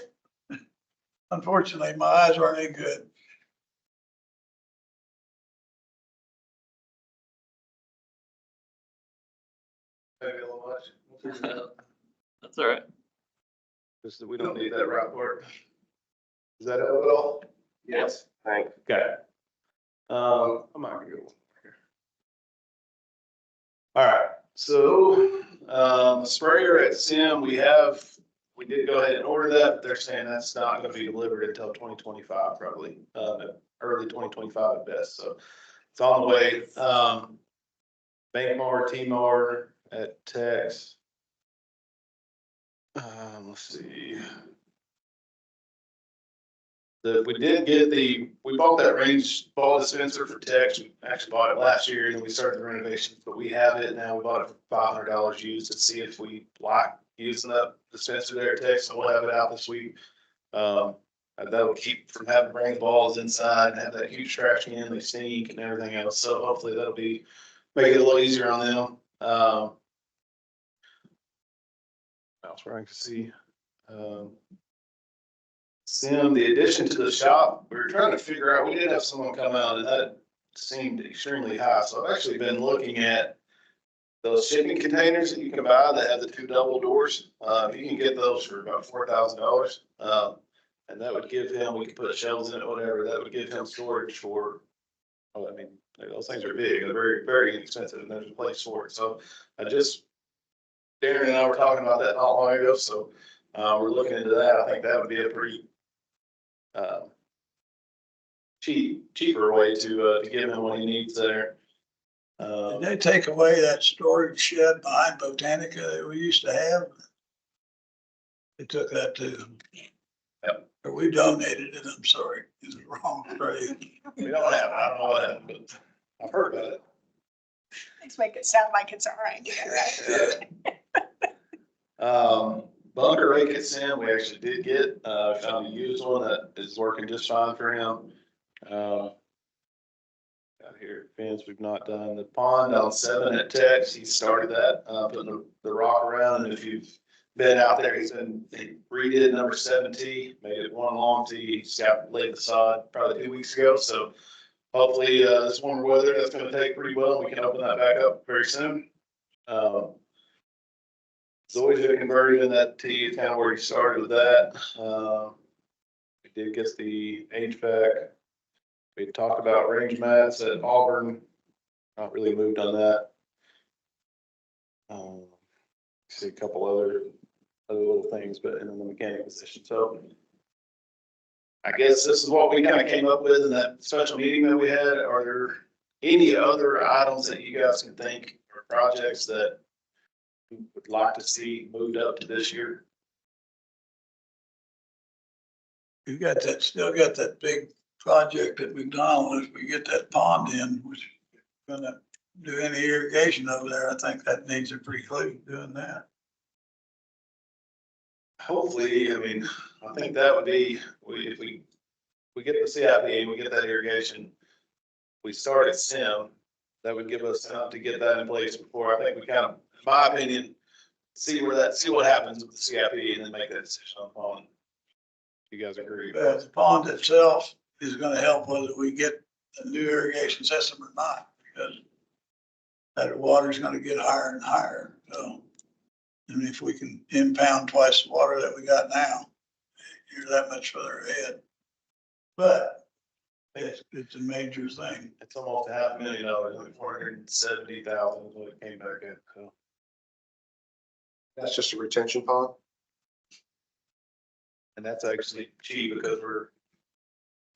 Unfortunately, my eyes aren't any good. Maybe a little much. We'll figure it out. That's all right. Just that we don't need that route work. Is that it at all? Yes. Thanks. Okay. I'm not gonna go here. All right, so, the sprayer at Sim, we did go ahead and order that, but they're saying that's not gonna be delivered until 2025, probably, early 2025 at best, so it's on the way. Bank mower, T-mower at Tex. Let's see. We did get we bought that range ball dispenser for Tex. We actually bought it last year and then we started the renovations, but we have it now. We bought it for $500 used to see if we like using that dispenser there at Tex. So we'll have it out this week. That'll keep from having to bring the balls inside and have that huge trash can, they stink and everything else. So hopefully that'll make it a little easier on them. Else where I can see. Sim, the addition to the shop, we were trying to figure out, we did have someone come out and that seemed extremely high. So I've actually been looking at those shipping containers that you can buy that have the 2 double doors. You can get those for about $4,000. And that would give him, we could put shelves in it, whatever, that would give him storage for, oh, I mean, those things are big, they're very, very inexpensive, and there's a place for it. So Darren and I were talking about that not long ago, so we're looking into that. I think that would be a pretty cheaper way to give him what he needs there. Did they take away that storage shed behind Botanica that we used to have? They took that too. Yep. Or we donated it, I'm sorry, it's the wrong phrase. We don't have, I don't know what happened, but I've heard about it. Let's make it sound like it's our idea, right? Bunker rake it's in, we actually did get, found a used one that is working just fine for him. Out here, fence we've not done, the pond on 7 at Tex, he started that, putting the rock around, and if you've been out there, he redid number 7T, made it one long tee, he's got laid the sod probably 2 weeks ago, so hopefully, this warmer weather, that's gonna take pretty well, we can open that back up very soon. It's always been converted in that tee, it's kind of where he started with that. We did get the HVAC. We talked about range mats at Auburn, not really moved on that. See a couple other little things, but in the mechanic position, so. I guess this is what we kind of came up with in that special meeting that we had. Are there any other items that you guys can think or projects that you would like to see moved up to this year? You got that, still got that big project at McDonald, if we get that pond in, which is gonna do any irrigation over there, I think that needs a preclude doing that. Hopefully, I mean, I think that would be, if we get the CIP and we get that irrigation, we start at SIM, that would give us time to get that in place before, I think we kind of, in my opinion, see what happens with the CIP and then make that decision on pond. You guys agree? The pond itself is gonna help whether we get a new irrigation system or not, because that water's gonna get higher and higher, so. And if we can impound twice the water that we got now, you're that much further ahead. But it's a major thing. It's almost $500,000, like 470,000 is what it came back at, so. That's just a retention pond. And that's actually cheap because we're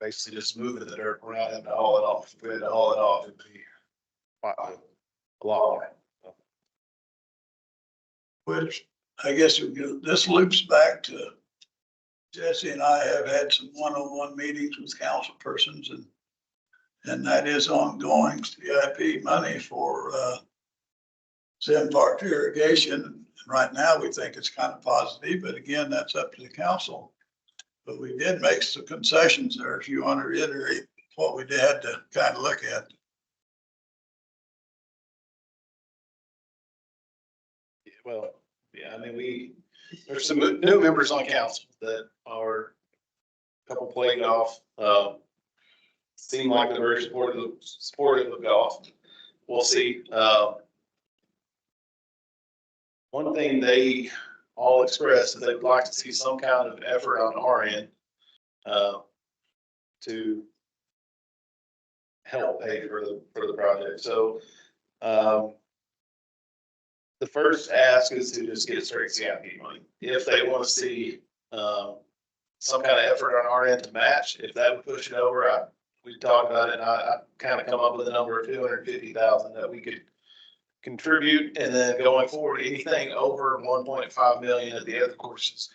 basically just moving the dirt. We're not having to haul it off. If we had to haul it off, it'd be a lot more. Which I guess this loops back to Jesse and I have had some one-on-one meetings with council persons, and that is ongoing CIP money for Sim Park irrigation. And right now we think it's kind of positive, but again, that's up to the council. But we did make some concessions there, if you want to reiterate what we had to kind of look at. Well, yeah, I mean, there's some new members on council that are a couple playing golf. Seem like they're very supportive of golf. We'll see. One thing they all expressed is they would like to see some kind of effort on our end to help pay for the project. So the first ask is to just get straight CIP money. If they want to see some kind of effort on our end to match, if that would push it over, we talked about it, and I kind of come up with a number of 250,000 that we could contribute, and then going forward, anything over 1.5 million at the other courses,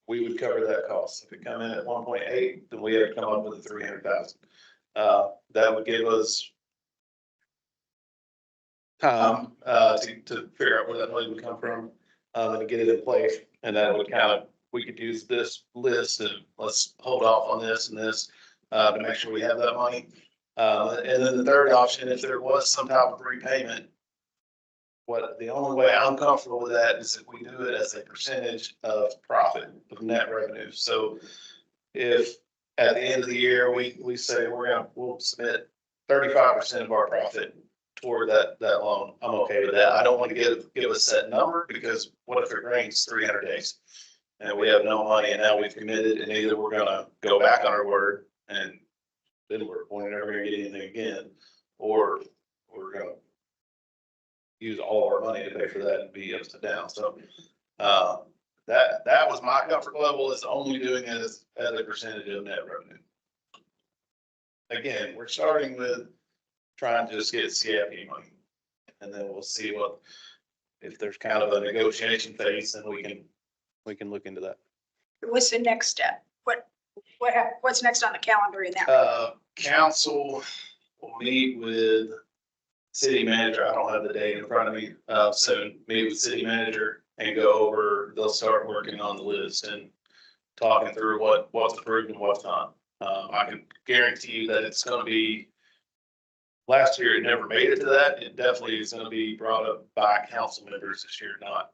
we would cover that cost. If it come in at 1.8, then we have to come up with the 300,000. That would give us time to figure out where that money would come from and to get it in place. And that would kind of, we could use this list and let's hold off on this and this to make sure we have that money. And then the third option, if there was some type of repayment, the only way I'm comfortable with that is if we do it as a percentage of profit of net revenue. So if at the end of the year, we say we'll submit 35% of our profit toward that loan, I'm okay with that. I don't want to give a set number, because what if it rains 300 days and we have no money, and now we've committed, and either we're gonna go back on our word, and then we're never gonna get anything again, or we're gonna use all of our money to pay for that and be upside down. So, that was my comfort level, is only doing it as a percentage of net revenue. Again, we're starting with trying to just get CIP money. And then we'll see if there's kind of a negotiation phase, then we can look into that. What's the next step? What's next on the calendar in that? Council will meet with city manager. I don't have the date in front of me, soon. Meet with city manager and go over, they'll start working on the list and talking through what's approved and what's not. I can guarantee you that it's gonna be, last year it never made it to that. It definitely is gonna be brought up by council members this year, not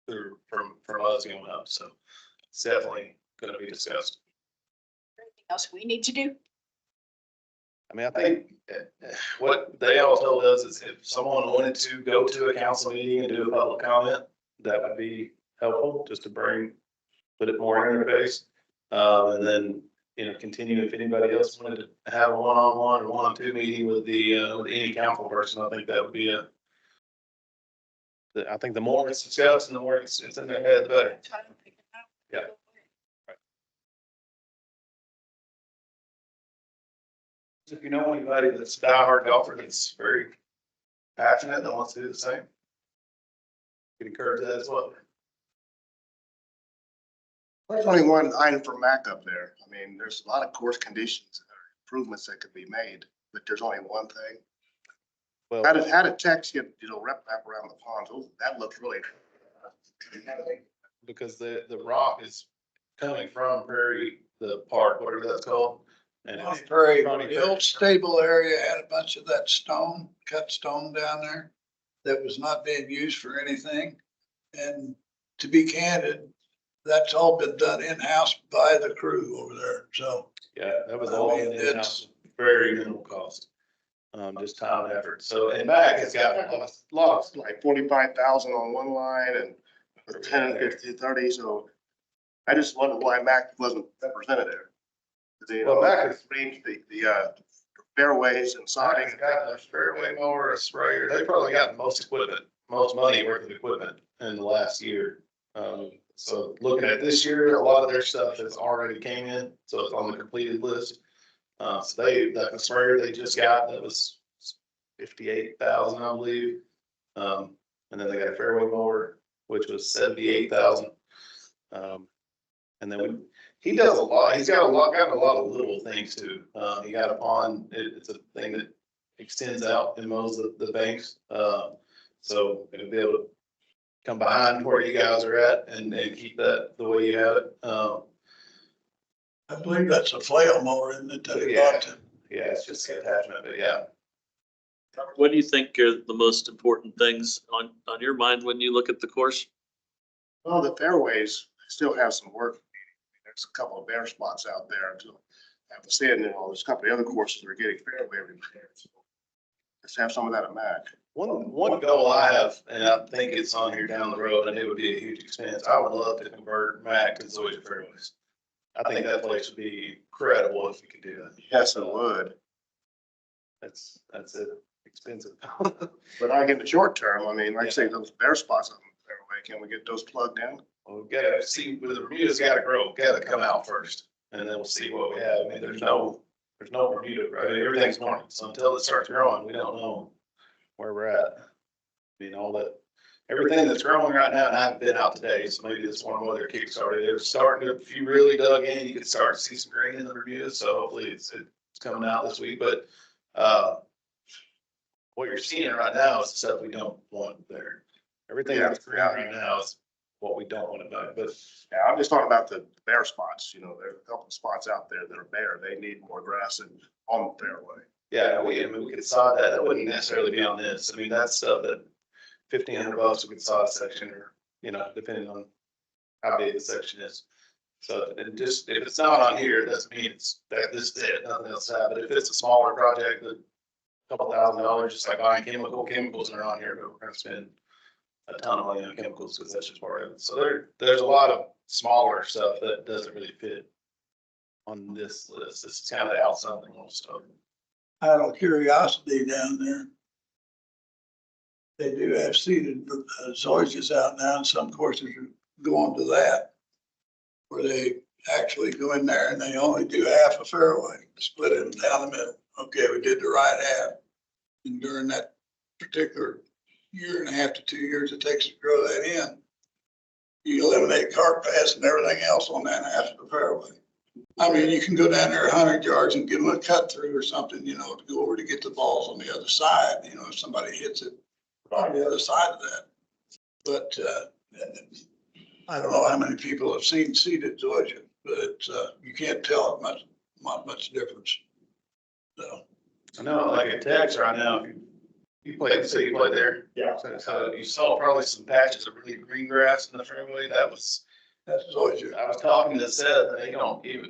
through from us going up. So it's definitely gonna be discussed. Anything else we need to do? I mean, I think what they all told us is if someone wanted to go to a council meeting and do a public comment, that would be helpful, just to put it more in their face. And then, continue if anybody else wanted to have a one-on-one or one-on-two meeting with any council person, I think that would be I think the more it's discussed and the more it's in their head, the better. Yeah. If you know anybody that's a diehard golfer that's very passionate and wants to do the same, you can encourage that as well. There's only one item for Mac up there. I mean, there's a lot of course conditions, improvements that could be made, but there's only one thing. Well, How did Tex get, wrap around the ponds? Oh, that looks really. because the rock is coming from Prairie, the park, whatever that's called. And it's The old stable area had a bunch of that cut stone down there that was not being used for anything. And to be candid, that's all been done in-house by the crew over there, so. yeah, that was all in-house, very minimal cost. Just time and effort. So, and back, it's got lots, Like 45,000 on one line and 10, 50, 30. So I just wondered why Mac wasn't represented there. Well, Mac is- the fairways and siding. It's got a fairway mower, a sprayer. They probably got most money worth of equipment in the last year. So looking at this year, a lot of their stuff has already came in, so it's on the completed list. So that sprayer they just got, that was 58,000, I believe. And then they got a fairway mower, which was 78,000. And then he does a lot. He's got a lot of little things too. He got a pond. It's a thing that extends out and mows the banks. So it'll be able to come behind where you guys are at and keep that the way you have it. I believe that's a flail mower, isn't it? that they bought? Yeah, it's just an attachment, but yeah. What do you think are the most important things on your mind when you look at the course? Well, the fairways still have some work. There's a couple of bare spots out there until I have to say it. And there's a couple of other courses that are getting fairway repairs. Let's have some of that at Mac. One goal I have, and I think it's on here down the road, and it would be a huge expense. I would love to convert Mac to Zoysia fairways. I think that place would be incredible if we could do that. Yes, it would. That's it. Expensive. But like in the short term, I mean, like I say, those bare spots on the fairway, can we get those plugged in? Well, we've got to see, with the Bermuda's got to grow, got to come out first, and then we'll see what we have. I mean, there's no Bermuda, right? I mean, everything's morning, so until it starts growing, we don't know where we're at. I mean, everything that's growing right now, and I haven't been out today, so maybe this warm weather kickstarted. It was starting to, if you really dug in, you could start to see some green in the Bermuda, so hopefully it's coming out this week, but, what you're seeing right now is the stuff we don't want there. Everything that's green right now is what we don't want to buy, but. Yeah, I'm just talking about the bare spots. There's a couple of spots out there that are bare. They need more grass and on the fairway. Yeah, we could sod that. That wouldn't necessarily be on this. I mean, that's stuff that $1,500 we could sod a section or, depending on how big the section is. So it just, if it's not on here, it doesn't mean this is it, nothing else to have. But if it's a smaller project, that couple $1,000, just like buying chemicals are on here, but we're gonna spend a ton of money on chemicals because that's just part of it. So there's a lot of smaller stuff that doesn't really fit on this list. This is kind of the outside little stuff. Out of curiosity down there, they do have seated zoysias out now, and some courses are going to that, where they actually go in there and they only do half a fairway, split it down the middle. Okay, we did the right half. And during that particular year and a half to 2 years it takes to grow that in, you eliminate cart paths and everything else on that half of the fairway. I mean, you can go down there 100 yards and give them a cut through or something, you know, to go over to get the balls on the other side, you know, if somebody hits it on the other side of that. But I don't know how many people have seen seeded zoysia, but you can't tell not much difference. So. I know, like at Tex right now, you played there. Yeah. So you saw probably some patches of really green grass in the fairway. That's zoysia. I was talking to Seth, and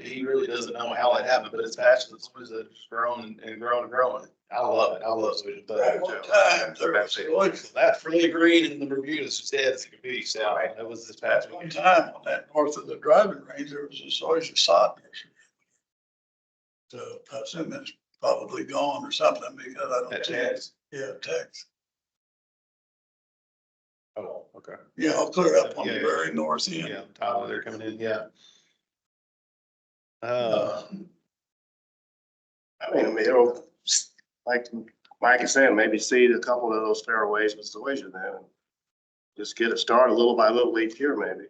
he really doesn't know how it happened, but it's patches of zoysia that's grown and grown and growing. I love it. I love zoysia. At one time, there was zoysia. That's really green and the Bermuda's as dead as it could be. So that was this patch. One time on that north of the driving range, there was a zoysia sod nursery. So I assume it's probably gone or something because I don't At see it. Tex. Yeah, Tex. Oh, okay. Yeah, I'll clear up on the Yeah. very north end. Yeah, Tyler, they're coming in, yeah. I mean, it'll, like Mike is saying, maybe seed a couple of those fairways with zoysia then. Just get it started little by little each year, maybe.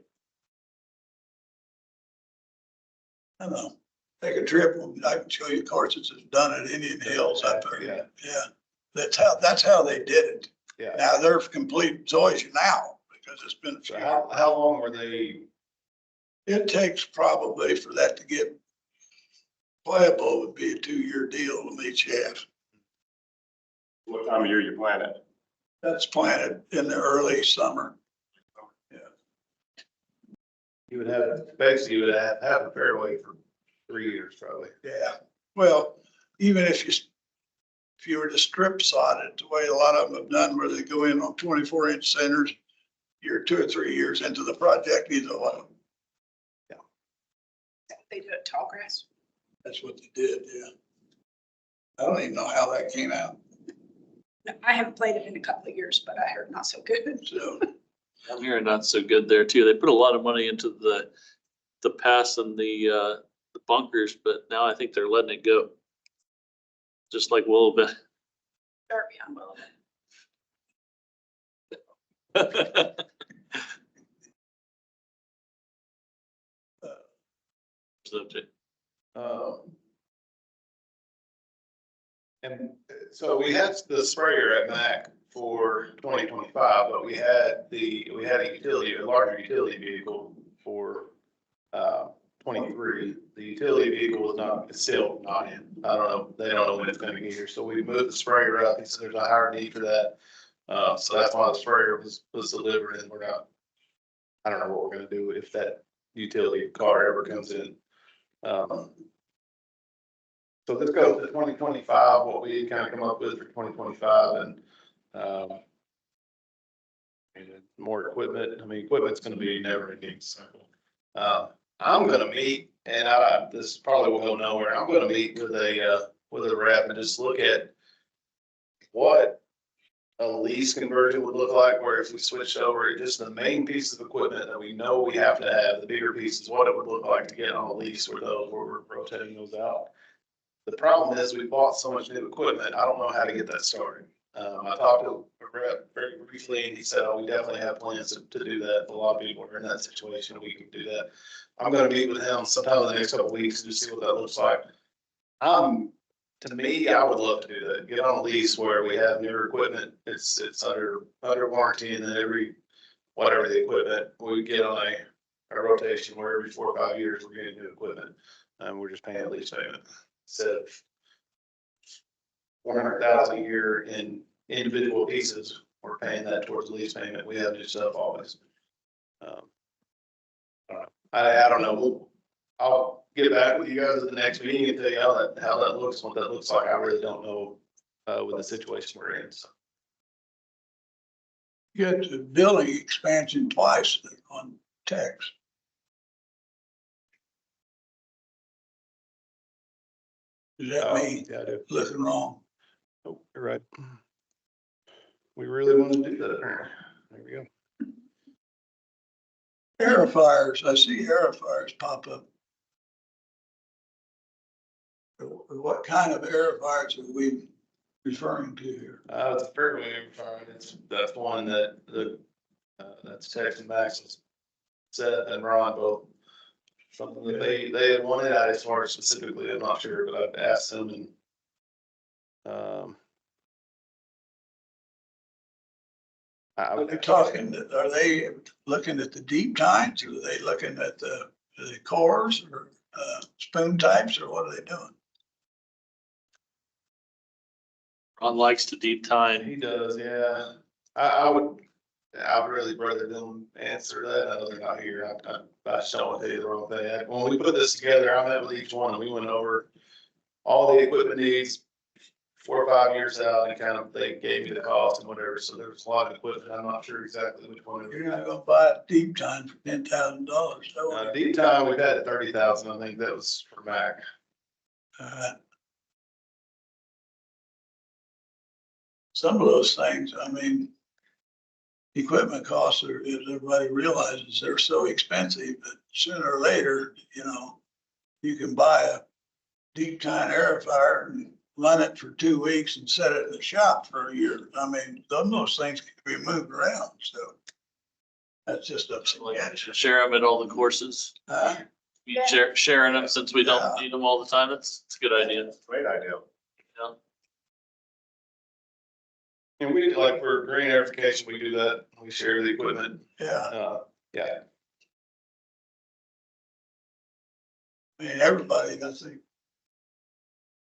I know. Take a trip. I can show you courses that's done at Indian Hills up there. Yeah. Yeah. That's how they did it. Yeah. Now they're complete zoysia now because it's been. So how long were they? It takes probably for that to get playable would be a 2-year deal on each half. What time of year you plant it? That's planted in the early summer. You would have, basically you would have a fairway for 3 years probably. Yeah. Well, even if you were to strip sod it the way a lot of them have done where they go in on 24-inch centers, you're 2 or 3 years into the project, either one. They do it tall grass. That's what they did, yeah. I don't even know how that came out, No, I haven't played it in a couple of years, but I heard not so good. so. I'm hearing not so good there too. They put a lot of money into the pass and the bunkers, but now I think they're letting it go. Just like Willowbend. Start beyond Willowbend. Subject. And so we had the sprayer at Mac for 2025, but we had a larger utility vehicle for 23. The utility vehicle is not, it's still not in. I don't know. They don't know when it's gonna get here. So we moved the sprayer up. He said there's a higher need for that. So that's why the sprayer was delivered, and I don't know what we're gonna do if that utility car ever comes in. So this goes to 2025, what we kind of come up with for 2025 and more equipment. I mean, equipment's gonna be never ending, so. I'm gonna meet, and this probably will go nowhere. I'm gonna meet with a rep and just look at what a lease conversion would look like, where if we switched over just the main pieces of equipment that we know we have to have, the bigger pieces, what it would look like to get on a lease or those where we're rotating those out. The problem is we bought so much new equipment. I don't know how to get that started. I talked to a rep very briefly and he said, oh, we definitely have plans to do that. A lot of people are in that situation. We can do that. I'm going to meet with him sometime in the next couple of weeks to see what that looks like. To me, I would love to do that. Get on a lease where we have newer equipment. It's under warranty, and then whatever the equipment, we get on a rotation where every 4 or 5 years we're getting new equipment. And we're just paying a lease payment instead of $400,000 a year in individual pieces. We're paying that towards the lease payment. We have new stuff always. I don't know. I'll get back with you guys at the next meeting and tell you how that looks, what that looks like. I really don't know with the situation we're in. So. You get the building expansion twice on text. Does that mean Yeah, I do. looking wrong? Oh, you're right. We really want to do that apparently. There we go. Aerifiers, I see aerifiers pop up. What kind of aerifiers are we referring to here? It's a fairway amplifier. That's the one that that's Tex and Max's Seth and Ron both. Something that they had wanted out as far as specifically, I'm not sure, but I've asked them and Are they are they looking at the deep tines, or are they looking at the cores or spoon types, or what are they doing? Ron likes to deep tine. he does, yeah. I would really rather them answer that. I know they're not here. I just don't want to tell you the wrong thing. When we put this together, I met with each one and we went over all the equipment needs 4 or 5 years out and kind of, they gave me the cost and whatever. So there was a lot of equipment. I'm not sure exactly which one. You're not gonna buy a deep tine for $10,000, so. Deep time, we've had 30,000. I think that was for Mac. Some of those things, I mean, equipment costs are, as everybody realizes, they're so expensive, but sooner or later, you can buy a deep tine aerifier and run it for 2 weeks and set it in the shop for a year. I mean, those things can be moved around, so that's just up to Like, you. share them at all the courses. You sharing them since we don't need them all the time. It's a good idea. Great idea. Yeah. And we, like for green aerification, we do that. We share the equipment. Yeah, Yeah. I mean, everybody, I think,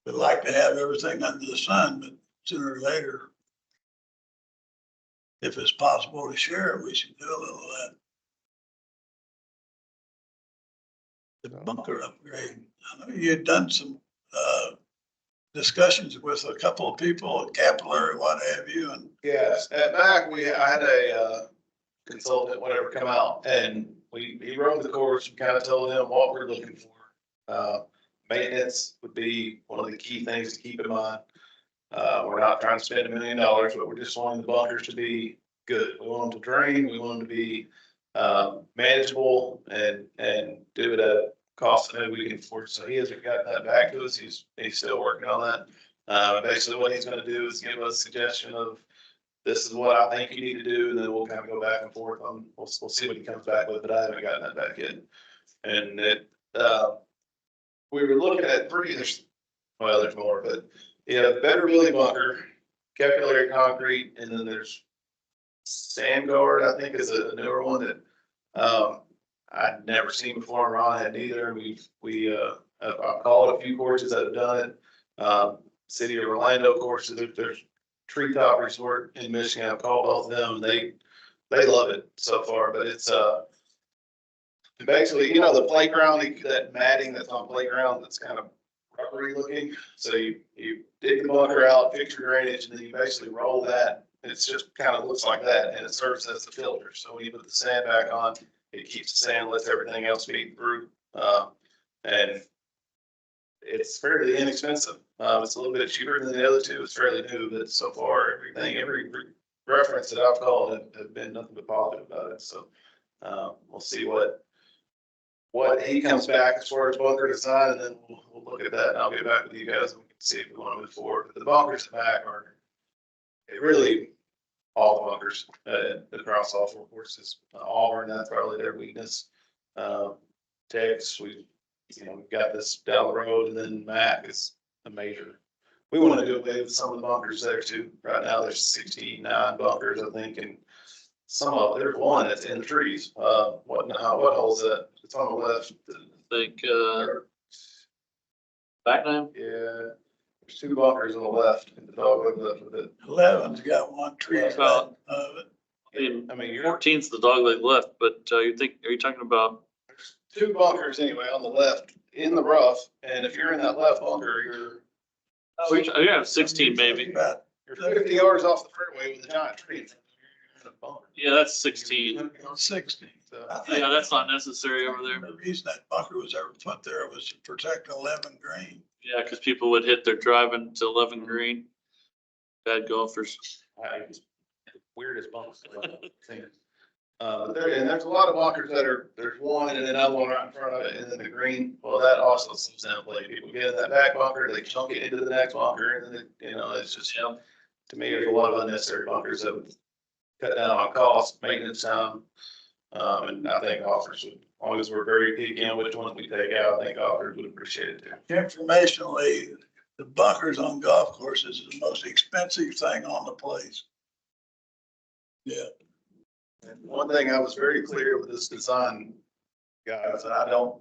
would like to have everything under the sun, but sooner or later, if it's possible to share it, we should do a little of that. The bunker upgrade, I know you had done some discussions with a couple of people at Capillary, what have you, and Yes, at Mac, I had a consultant, whatever, come out and he wrote the course and kind of told him what we're looking for. Maintenance would be one of the key things to keep in mind. We're not trying to spend $1 million, but we're just wanting the bunkers to be good. We want them to drain, we want them to be manageable and do it at a cost that we can afford. So he hasn't gotten that back to us. He's still working on that. Basically what he's gonna do is give us a suggestion of, this is what I think you need to do, and then we'll kind of go back and forth on, we'll see what he comes back with, but I haven't gotten that back yet. And we were looking at there's more, but better building bunker, capillary concrete, and then there's Sandguard, I think is a newer one that I'd never seen before, and Ron had neither. I've called a few courses that have done it. City of Orlando courses, there's Treetop Resort in Michigan. I've called both of them, and they love it so far, but it's basically, the playground, that matting that's on playground that's kind of rubbery looking. So you dig the bunker out, fix your drainage, and then you basically roll that. It's just kind of looks like that, and it serves as the filter. So when you put the sand back on, it keeps the sand, lets everything else feed through. And it's fairly inexpensive. It's a little bit cheaper than the other two. It's fairly new, but so far, every reference that I've called have been nothing but positive about it. So we'll see what he comes back as far as bunker design, and then we'll look at that, and I'll get back with you guys and we can see if we want to move forward. But the bunkers back are all the bunkers across all 4 courses. Auburn, that's probably their weakness. Tex, we've got this down the road, and then Mac is a major. We want to do away with some of the bunkers there too. Right now, there's 69 bunkers, I think, and there's one that's in the trees. What hole's that? It's on the left. I think, back nine? Yeah, there's 2 bunkers on the left, and the dog left with it. 11's got one tree What cut about- of it. I mean, 14's the dog leg left, but are you talking about? there's 2 bunkers anyway on the left in the rough, and if you're in that left bunker, you're 16 maybe. About you're 50 yards off the fairway with a giant tree. Yeah, that's 16. 60. So, Yeah, that's not necessary over there. The reason that bunker was ever put there was to protect 11 green. Yeah, because people would hit their driving to 11 green. Bad golfers. weirdest bumps. And there's a lot of bunkers that are, there's one and another one right in front of it, and then the green, well, that also slows down play. People get in that back bunker, they chunk it into the next bunker, and then, it's just, Yeah. to me, there's a lot of unnecessary bunkers that would cut down on cost, maintenance time. And I think golfers would, as long as we're very picky on which ones we take out, I think golfers would appreciate it too. Informationally, the bunkers on golf courses is the most expensive thing on the place. Yeah. And one thing I was very clear with this design, guys,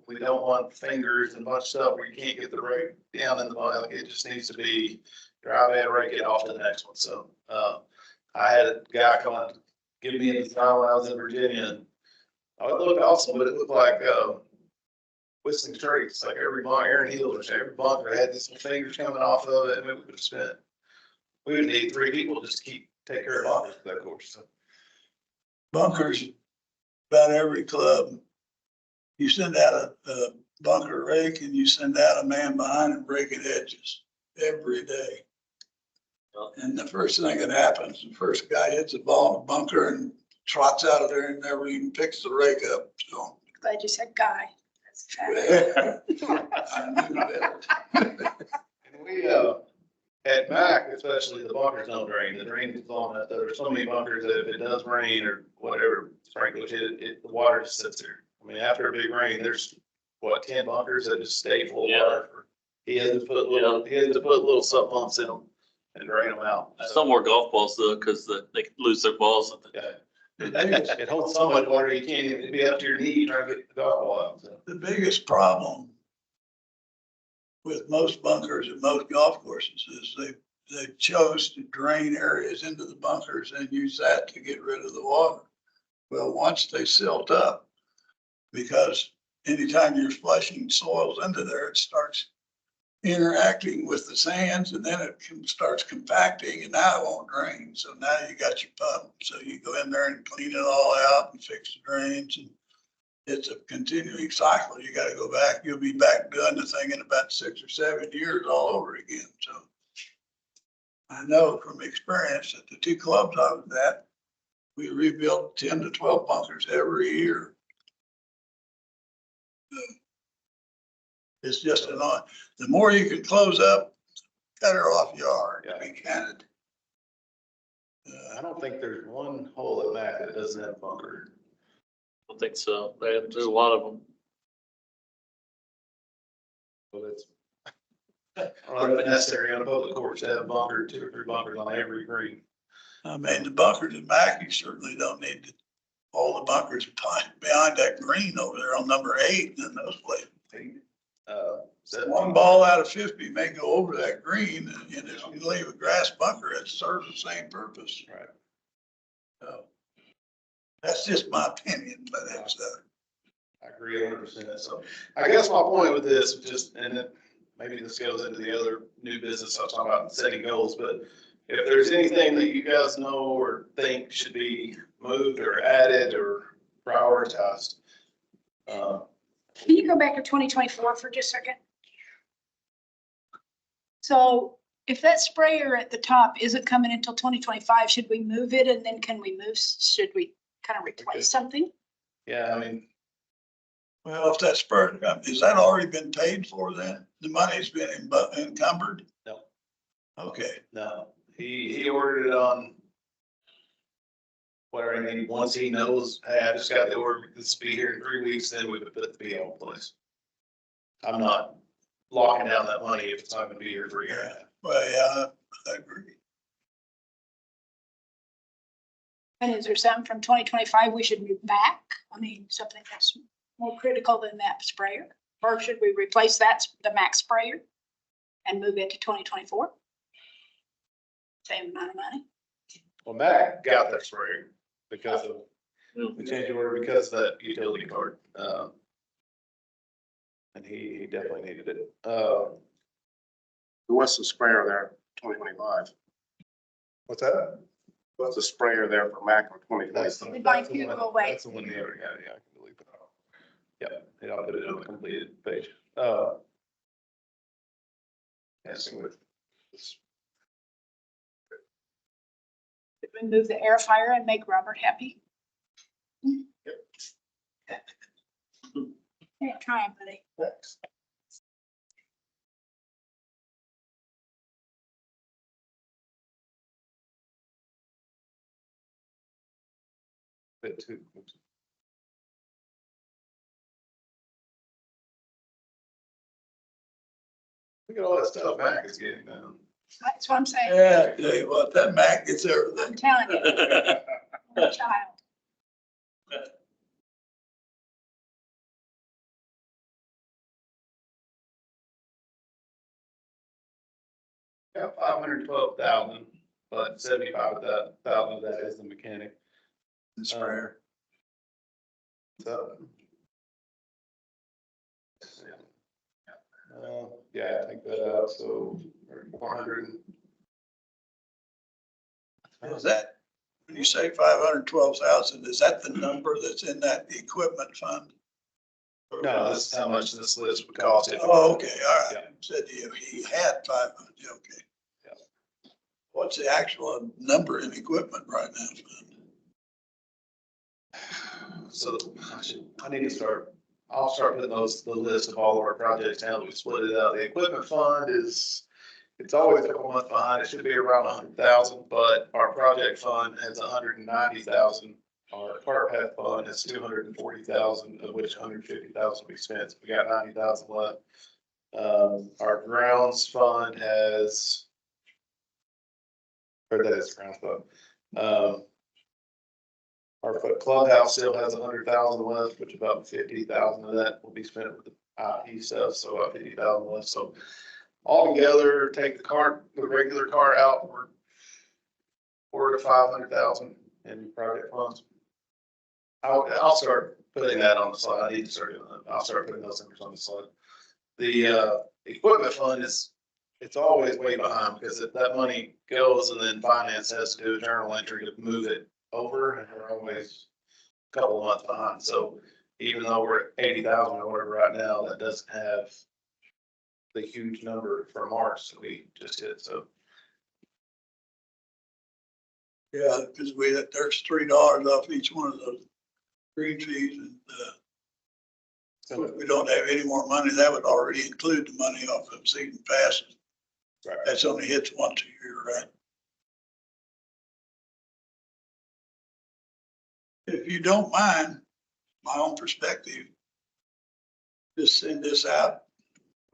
we don't want fingers and a bunch of stuff where you can't get the rake down in the bunk. Like, it just needs to be drive in, rake it off to the next one. So, I had a guy come out, give me a design when I was in Virginia. And it looked awesome, but it looked like, Whistling Straits, like every bunker, Aaron Hills, every bunker had these little fingers coming off of it. And we would have spent, we would need 3 people just to take care of bunkers for that course. So. Bunkers, about every club, you send out a bunker rake and you send out a man behind and breaking edges every day. And the first thing that happens, the first guy hits a ball in the bunker and trots out of there and never even picks the rake up, so. Glad you said guy. That's And we, at Mac, especially, the bunkers don't drain. The drain is long enough. There are so many bunkers that if it does rain or whatever, sprinklers hit it, the water just sits there. I mean, after a big rain, there's 10 bunkers that just stay full of water. He has to put little sub pumps in them and drain them out. Some more golf balls though, because they could lose their balls. Yeah. It holds so much water, you can't even be up to your knee trying to get the golf ball out. So. The biggest problem with most bunkers and most golf courses is they chose to drain areas into the bunkers and use that to get rid of the water. Well, once they silt up, because anytime you're flushing soils into there, it starts interacting with the sands and then starts compacting and now it won't drain. So now you got your pump. So you go in there and clean it all out and fix the drains, and it's a continuing cycle. You gotta go back. You'll be back doing the thing in about 6 or 7 years all over again. So I know from experience that the 2 clubs I was at, we rebuilt 10 to 12 bunkers every year. It's just annoying. The more you can close up, better off you are, to be candid. I don't think there's one hole at Mac that doesn't have a bunker. I don't think so. There's a lot of them. Well, it's not necessary on a public course to have a bunker, 2 or 3 bunkers on every green. I mean, the bunkers in Mac, you certainly don't need to, all the bunkers behind that green over there on number 8 in those places. One ball out of 50 may go over that green, and if you leave a grass bunker, it serves the same purpose. Right. So that's just my opinion, but it's, I agree 100%. So I guess my point with this, just, and then maybe this goes into the other new business I was talking about, setting goals, but if there's anything that you guys know or think should be moved or added or prioritized. Can you go back to 2024 for just a second? So if that sprayer at the top isn't coming until 2025, should we move it? And then can we move, should we kind of replace something? Yeah, I mean, well, if that spur, has that already been paid for then? The money's been encumbered? No. Okay. no, he ordered it on whatever, I mean, once he knows, hey, I just got the order, this will be here in 3 weeks, then we would put the PO in place. I'm not locking down that money if it's not gonna be here for a year and a half. Well, yeah, I agree. And is there something from 2025 we should move back? I mean, something that's more critical than that sprayer? Or should we replace that, the max sprayer, and move into 2024? Same amount of money? Well, Matt got that sprayer because of, we changed the order because of that utility card. And he definitely needed it. What's the sprayer there, 2025? What's that? What's a sprayer there for macro 2020? That's the, We that's buy the two, one, we'll wait. that's the one they already had, yeah, I can believe it. Yeah, I'll put it on the completed page. Answering with. Did we move the air fryer and make Robert happy? Yeah, trying, buddy. Bit too. Look at all that stuff Mac is getting now. That's what I'm saying. Yeah, I tell you what, that Mac gets I'm everything. telling you, I'm a child. Yeah, 512,000, but 75,000 of that is the mechanic. The sprayer. So. Yeah, take that out, so 400. Is that, when you say 512,000, is that the number that's in that equipment fund? No, this is how much this list would cost. Oh, okay, all Yeah. right. Said he had 500, okay. Yeah. What's the actual number in equipment right now? So I need to start, I'll start putting the list of all of our projects down. We split it out. The equipment fund it's always a couple months behind. It should be around 100,000, but our project fund has 190,000. Our cart path fund has 240,000, of which 150,000 we spent. So we got 90,000 left. Our grounds fund has, or that is grounds fund. Our clubhouse still has 100,000 left, which about 50,000 of that will be spent with the IT stuff, so about 50,000 left. So altogether, take the regular car out, we're 400,000 to 500,000 in project funds. I'll start putting that on the slide. I need to start doing that. I'll start putting those numbers on the slide. The equipment fund it's always way behind because if that money goes and then finance has to do a journal entry to move it over, and we're always a couple of months behind. So even though we're at 80,000 or whatever right now, that doesn't have the huge number for March that we just hit. So Yeah, because there's $3 off each one of those green fees, and if we don't have any more money, that would already include the money off of season passes. right. That's only hits once a year, right? If you don't mind, my own perspective, just send this out,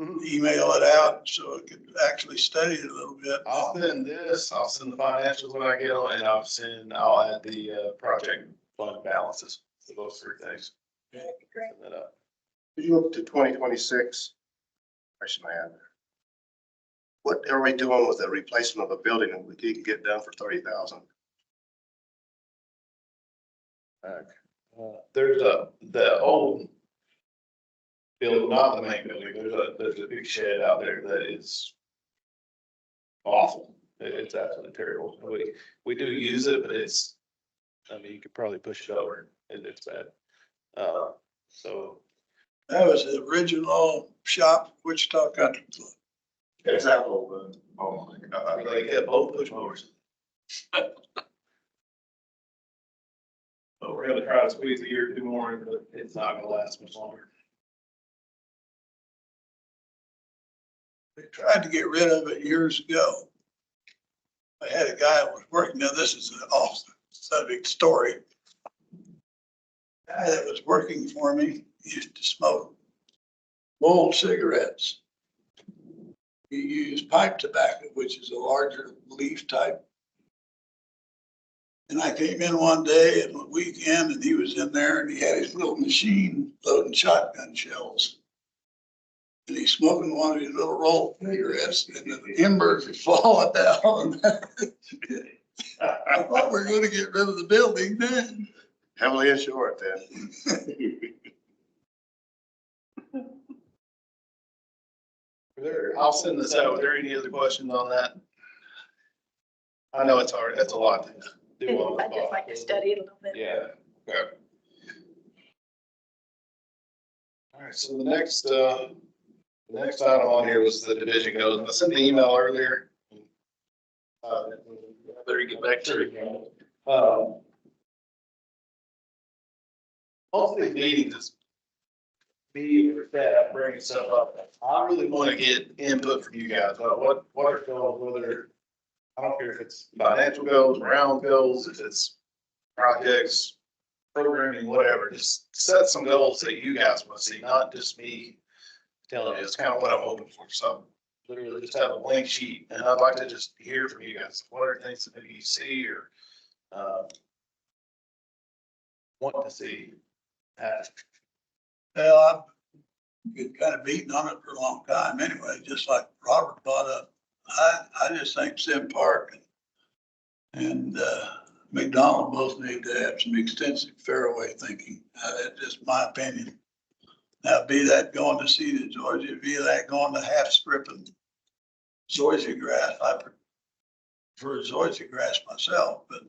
email it out so I could actually study it a little bit. I'll send this, I'll send the financials when I get them, and I'll add the project fund balances for those three things. Great. Send that up. If you look to 2026, question I have there. What are we doing with the replacement of a building that we can get done for 30,000? There's the old building, not the main building, there's a big shed out there that is awful. It's absolutely terrible. We do use it, but I mean, you could probably push it over, it's bad. So. That was the original shop, Wichita Country Club. Exactly. Oh my God. They kept both push mowers. But we're gonna try to squeeze a year or two more in, but it's not gonna last much longer. They tried to get rid of it years ago. I had a guy that was working, now this is an off subject story. Guy that was working for me used to smoke rolled cigarettes. He used pipe tobacco, which is a larger leaf type. And I came in one day and a weekend and he was in there and he had his little machine loading shotgun shells. And he's smoking one of his little rolled cigarettes and the embers are falling down. I thought we were gonna get rid of the building then. Heavily insured then. I'll send this out. Are there any other questions on that? I know it's hard. That's a lot. do on the I'd just spot. like to study it a little bit. Yeah, okay. All right, so the next item on here was the division goes, I sent the email earlier. Better get back to it. Most of these meetings is me or staff bringing stuff up. I really want to get input from you guys, about what are goals, whether, I don't care if it's financial goals, round goals, if it's projects, programming, whatever, just set some goals that you guys want to see, not just me telling you. It's kind of what I'm hoping for. So literally just have a blank sheet, and I'd like to just hear from you guys. What are things that maybe you see or want to see happen? Well, I've been kind of beating on it for a long time anyway, just like Robert brought up. I just think Sim Park and McDonald both need to have some extensive fairway thinking. That's just my opinion. Now, be that going to seeded Georgia, be that going to half stripping Georgia grass. I prefer Georgia grass myself, but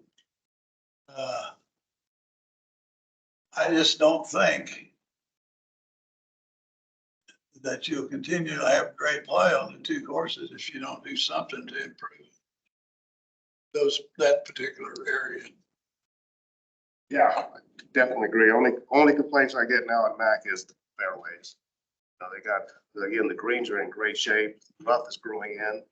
I just don't think that you'll continue to have great play on the two courses if you don't do something to improve that particular area. Yeah, I definitely agree. Only complaints I get now at MAC is the fairways. Again, the greens are in great shape, rough is growing in.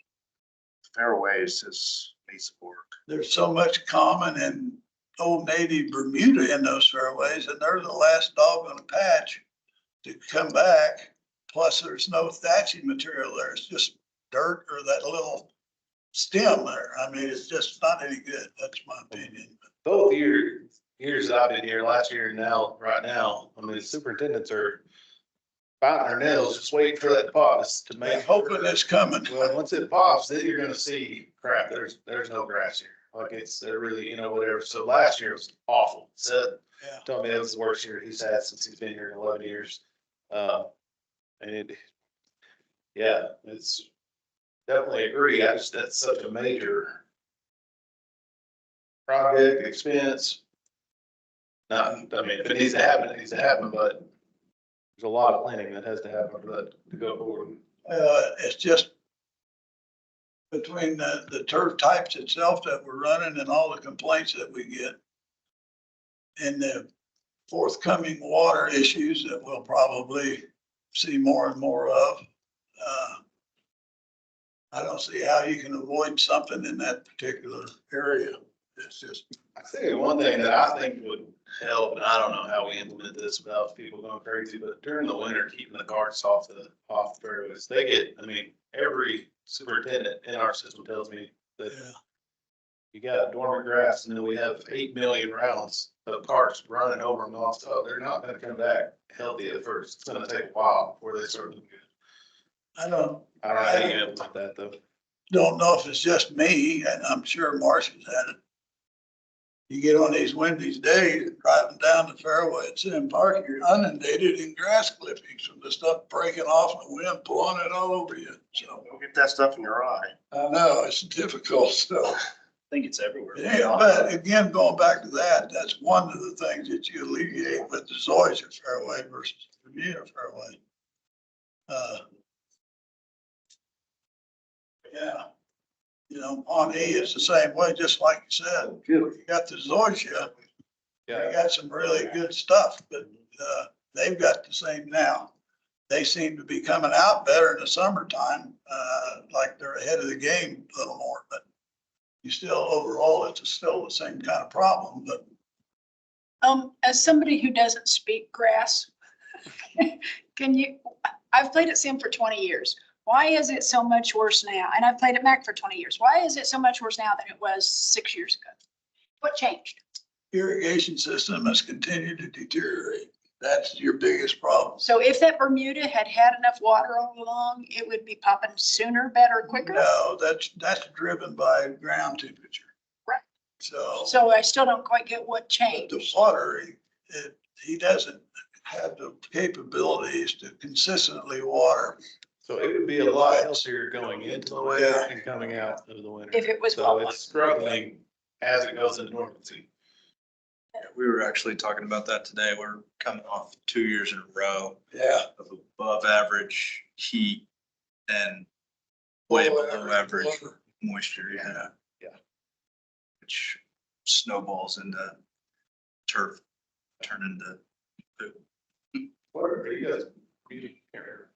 Fairways just needs some work. There's so much common and old native Bermuda in those fairways, and they're the last dog on the patch to come back. Plus, there's no thatching material there. It's just dirt or that little stem there. I mean, it's just not any good. That's my opinion. Both years that I've been here, last year and now, right now, I mean, superintendents are biting their nails, just waiting for that pause to I'm make. hoping it's coming. Well, once it pops, then you're gonna see, crap, there's no grass here. Like they're really, whatever. So last year was awful. Seth Yeah. told me that was the worst year he's had since he's been here in 11 years. It's definitely agree. That's such a major project expense. Not, I mean, if it needs to happen, it needs to happen, but there's a lot of planning that has to happen for that to go forward. It's just between the turf types itself that we're running and all the complaints that we get and the forthcoming water issues that we'll probably see more and more of. I don't see how you can avoid something in that particular area. It's just, I think one thing that I think would help, and I don't know how we implement this without people going crazy, but during the winter, keeping the carts off the fairways. They get, I mean, every superintendent in our system tells me that yeah. you got dormant grass, and then we have 8 million rounds of carts running over them off. So they're not gonna come back healthy at first. It's gonna take a while before they start looking good. I don't I don't know how you implement that though. know if it's just me, and I'm sure Marcia's had it. You get on these windy days, driving down the fairway at Sim Park, you're inundated in grass clippings from the stuff breaking off and the wind blowing it all over you. So Don't get that stuff in your eye. I know it's difficult. So I think it's everywhere. yeah, but again, going back to that, that's one of the things that you alleviate with the Zoysia fairway versus the Bermuda fairway. Yeah. Pawnee is the same way, just like you said. You got the Zoysia, you got some really good stuff, but they've got the same now. They seem to be coming out better in the summertime, like they're ahead of the game a little more, but you still, overall, it's still the same kind of problem, but. As somebody who doesn't speak grass, I've played at Sim for 20 years. Why is it so much worse now? And I've played at MAC for 20 years. Why is it so much worse now than it was 6 years ago? What changed? Irrigation system has continued to deteriorate. That's your biggest problem. So if that Bermuda had enough water all along, it would be popping sooner, better, quicker? No, that's driven by ground temperature. Right. So I still don't quite get what but changed. the water, he doesn't have the capabilities to consistently water. So it would be a lot healthier going into the winter and coming out of the winter. If it was So well it's watered. struggling as it goes into dormancy. We were actually talking about that today. We're coming off 2 years in a row Yeah. of above average heat and way below average moisture, yeah. Yeah. Which snowballs into turf, turn into poop. What are you guys?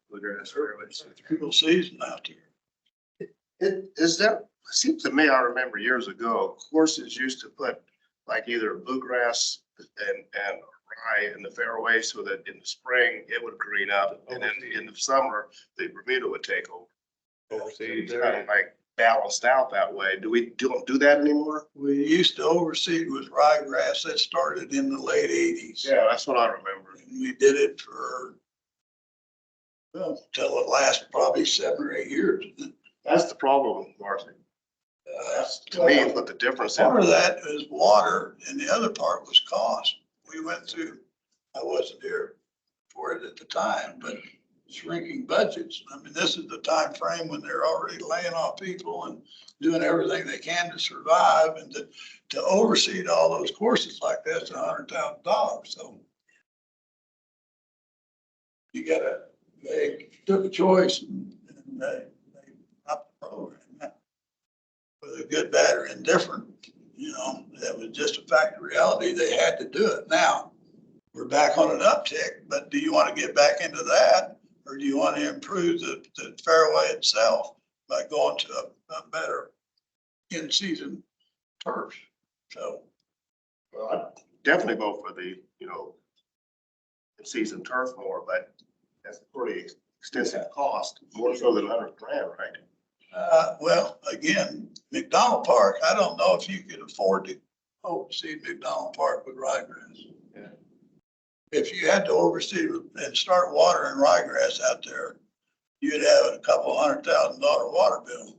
Bluegrass fairways. Cool season out there. It seems to me, I remember years ago, courses used to put like either bluegrass and rye in the fairway so that in the spring it would green up and then in the summer, the Bermuda would take over. Overseas It's kind of like balanced out that way. Don't do that anymore? We used to overseed with ryegrass that started in the late 80s. Yeah, that's what I remember. And we did it for, well, till it lasted probably 7 or 8 years. That's the problem, Marcy. That's, to me, what the difference is. Part of that is water and the other part was cost. We went through, I wasn't here for it at the time, but shrinking budgets. I mean, this is the time frame when they're already laying off people and doing everything they can to survive, and to oversee all those courses like that's $100,000. So you gotta, they took a choice and they upped the program. Whether good, bad, or indifferent, you know, that was just a fact of reality. They had to do it. Now, we're back on an uptick, but do you want to get back into that? Or do you want to improve the fairway itself by going to a better in-season turf? So, Well, I'd definitely go for the, season turf more, but that's a pretty extensive cost, more so than $100,000, right? well, again, McDonald Park, I don't know if you could afford to oversee McDonald Park with ryegrass. Yeah. If you had to oversee and start watering ryegrass out there, you'd have a couple $100,000 water bill.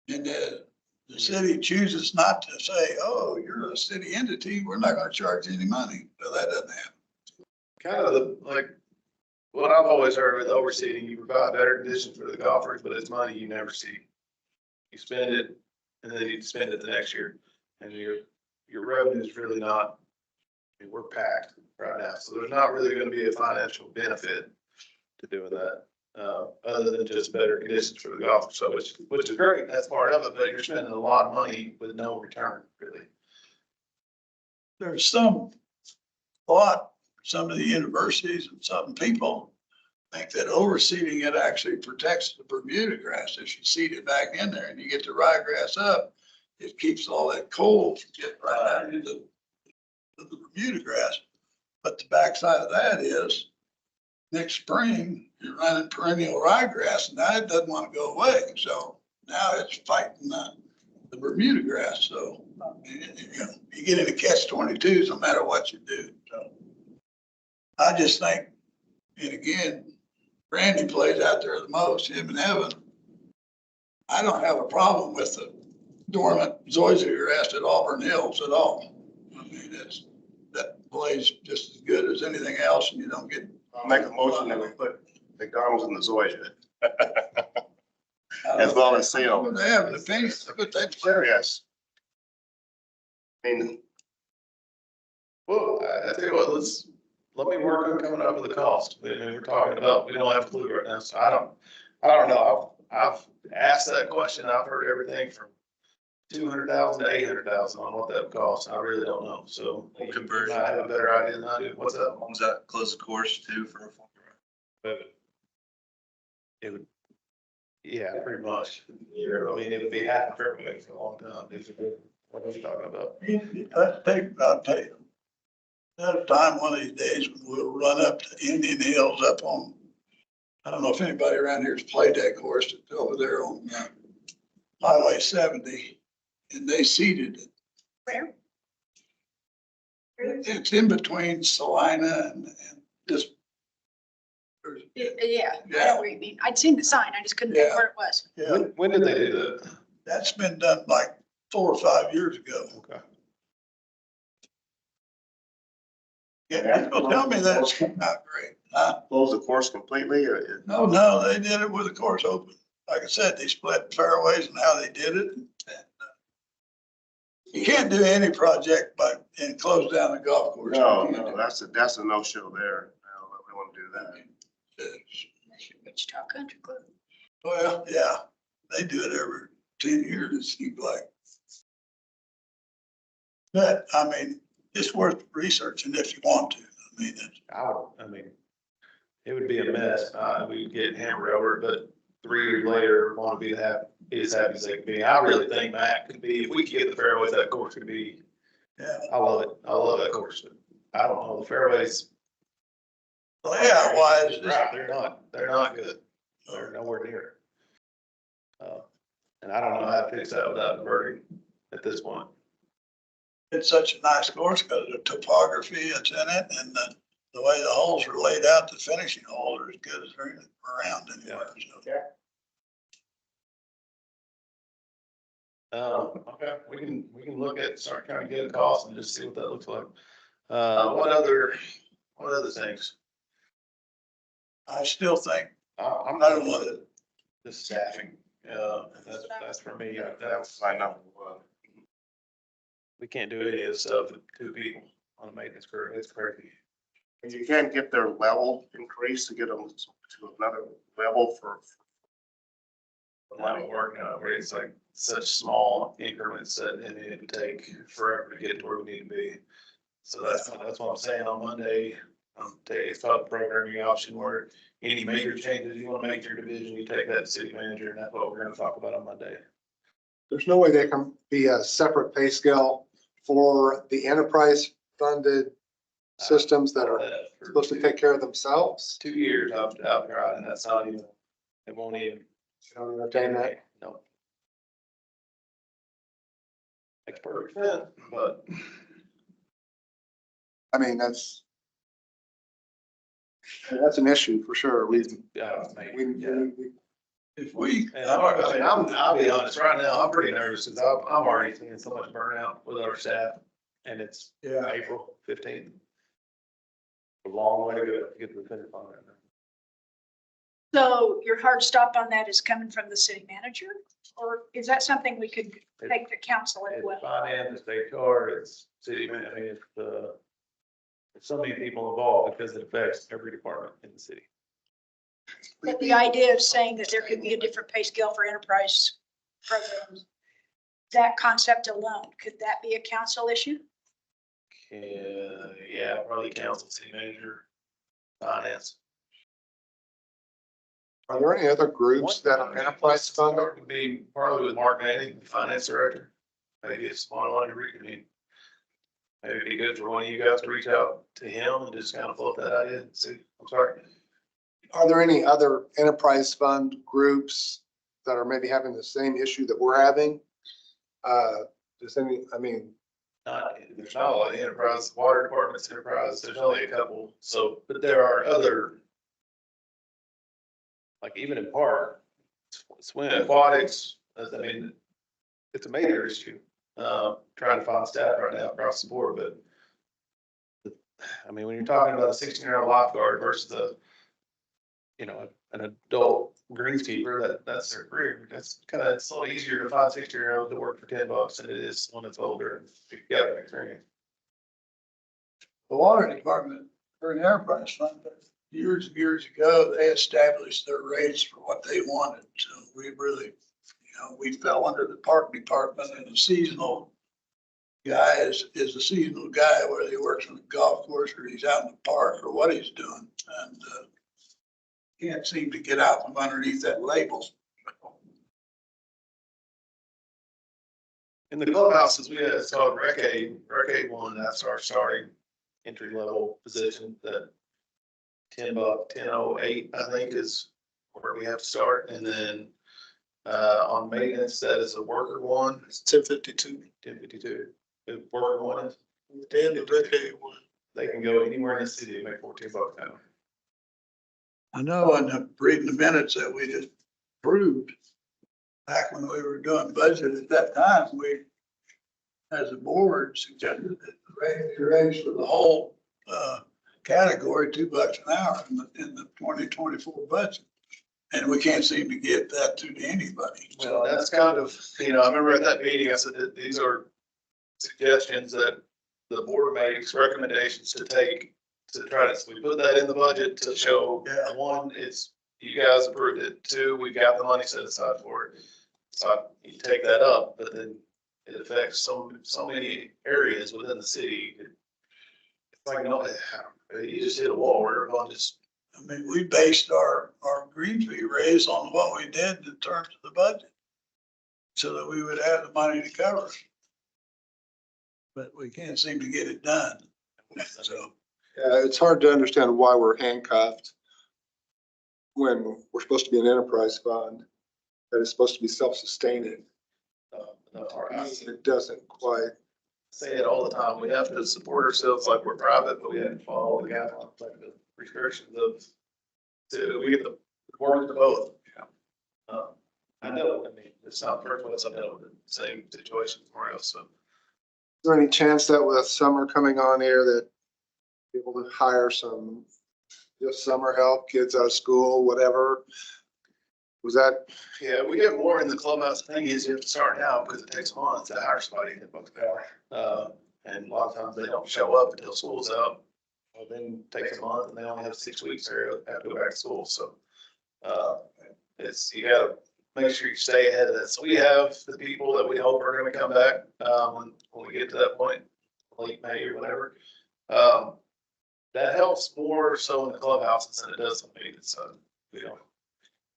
And the city chooses not to say, oh, you're a city entity, we're not gonna charge any money. So that doesn't happen. Kind of what I've always heard with overseeding, you provide better conditions for the golfers, but it's money you never see. You spend it and then you spend it the next year, and your revenue is really not, I mean, we're packed right now, so there's not really gonna be a financial benefit to doing that. Other than just better conditions for the golfers, so which is great, that's part of it, but you're spending a lot of money with no return, really. There's some thought, some of the universities and some people think that overseeding it actually protects the Bermuda grass. If you seed it back in there and you get the ryegrass up, it keeps all that cold from getting right out into the Bermuda grass. But the backside of that is next spring, you're running perennial ryegrass and now it doesn't want to go away. So now it's fighting the Bermuda grass. So you get into catch-22s no matter what you do. So I just think, and again, Randy plays out there the most, him and Evan. I don't have a problem with the dormant zoysia grass at Auburn Hills at all. I mean, that plays just as good as anything else, and you don't get. I'll make a motion that we put McDonald's in the Zoysia. As well as Seal. They have an opinion, but that's Serious. I mean, Well, I tell you what, let me work on coming up with a cost. We're talking about, we don't have a clue right now, so I don't know. I've asked that question. I've heard everything from 200,000 to 800,000 on what that would cost. I really don't know. So you Conversion. might have a better idea than I do. What's that? Was that close the course too for a full? It would, yeah, pretty much. I mean, it would be half a fairway for a long time. What are you talking about? I'll tell you. At a time, one of these days, we'll run up to Indian Hills up on, I don't know if anybody around here has played that course. It's over there on Highway 70, and they seeded it. Where? It's in between Salina and this. Yeah, I know what you mean. I'd seen the sign. I just couldn't think where it was. Yeah, When did they do that? that's been done like 4 or 5 years ago. Okay. Yeah, people tell me that's not great. close the course completely or? No, they did it with the course open. Like I said, they split fairways and how they did it. You can't do any project and close down the golf course. No, You can't no, do that's a no-show there. No, we don't want to do that. Wichita Country Club. Well, yeah, they do it every 10 years, it seems like. But, I mean, it's worth researching if you want to. I mean, It would be a mess. We'd get hammered over it, but 3 years later, want to be as happy as they can be. I really think Matt could be, if we could get the fairways, that course could be, yeah, I love it. I love that course. But I don't know, the fairways, layout wise, right, they're not good. They're nowhere near. And I don't know how to fix that without converting at this point. it's such a nice course because of the topography that's in it and the way the holes are laid out, the finishing holes are as good as they're around anywhere. So. Okay, we can look at, start trying to get a cost and just see what that looks like. What other things? I still think, I'm I don't want it. the staffing, that's for me, That was my number one. we can't do any of this stuff with 2 people on a maintenance crew, it's crazy. And you can't get their level increased to get them to another level for. Not working out, where it's like such small increments that it would take forever to get to where we need to be. So that's what I'm saying on Monday. It's called the programming option where any major changes you want to make to your division, you take that to city manager, and that's what we're gonna talk about on Monday. There's no way there can be a separate pay scale for the enterprise funded systems that are supposed to take care of themselves. 2 years I've tried, and that's not even, it won't even. You don't entertain that? No. Makes perfect sense, but. I mean, that's an issue for sure. We, Yeah. If we, And I'll be honest, right now, I'm pretty nervous because I'm already seeing so much burnout with our staff and it's yeah, April 15th. A long way to go to get to the finish line right now. So your hard stop on that is coming from the city manager? Or is that something we could take to council as It's well? finance, it's HR, it's city, I mean, it's there's so many people involved because it affects every department in the city. But the idea of saying that there could be a different pay scale for enterprise programs, that concept alone, could that be a council issue? Yeah, probably council, city manager, finance. are there any other groups that are enterprise funded? Would be probably with Mark Manning, the finance director. Maybe it's one to reconvene. Maybe it'd be good for one of you guys to reach out to him and just kind of float that idea and see. I'm sorry. Are there any other enterprise fund groups that are maybe having the same issue that we're having? Just any, I mean, There's not a lot of enterprise, water department's enterprise, there's only a couple, so, but there are other. Like even in park, swim, aquatics, I mean, it's a major issue, trying to find staff right now across the board, but. I mean, when you're talking about a 16-year-old lifeguard versus an adult greenskeeper, that's their career. That's it's a little easier to find 60-year-olds to work for $10 than it is one that's older and got experience. the water department for an enterprise fund, years ago, they established their rates for what they wanted. So we really, we fell under the park department and the seasonal guy is a seasonal guy, whether he works on the golf course or he's out in the park or what he's doing. And can't seem to get out from underneath that label. In the clubhouses, we had, it's called Rec Aid 1, that's our starting entry level position, that $10.08, I think, is where we have to start. And then on maintenance, that is a worker 1. It's 1052. 1052. The worker 1 is, And the Rec Aid 1. they can go anywhere in the city and make $14 an hour. I know in reading the minutes that we just approved, back when we were doing budget at that time, we, as a board, suggested that the raise for the whole category, $2 an hour in the 2024 budget. And we can't seem to get that to anybody. Well, that's kind of, I remember at that meeting, I said that these are suggestions that the board makes, recommendations to take to try to, so we put that in the budget to show, Yeah. one, it's, you guys approved it, two, we got the money set aside for it. So you take that up, but then it affects so many areas within the city. It's like, no, you just hit a wall where everyone just, I mean, we based our green fee raise on what we did in terms of the budget. So that we would have the money to cover it. But we can't seem to get it done. So, It's hard to understand why we're handcuffed when we're supposed to be an enterprise fund that is supposed to be self-sustaining. It doesn't quite. say it all the time, we have to support ourselves like we're private, but we have to follow the guidelines, like the restrictions of, we get the work to both. I know, I mean, it's not the first place I've dealt with the same situation somewhere else, so. Is there any chance that with summer coming on here that people to hire some just summer help, kids out of school, whatever? Was that, Yeah, we get more in the clubhouse. The thing is, you have to start now because it takes months to hire somebody in Bucks Power. And a lot of times they don't show up until school's out. Well, then it takes a month and they only have 6 weeks or have to go back to school. So, you gotta make sure you stay ahead of that. So we have the people that we hope are gonna come back, when we get to that point, late May or whatever. That helps more so in the clubhouses than it does in the maintenance side.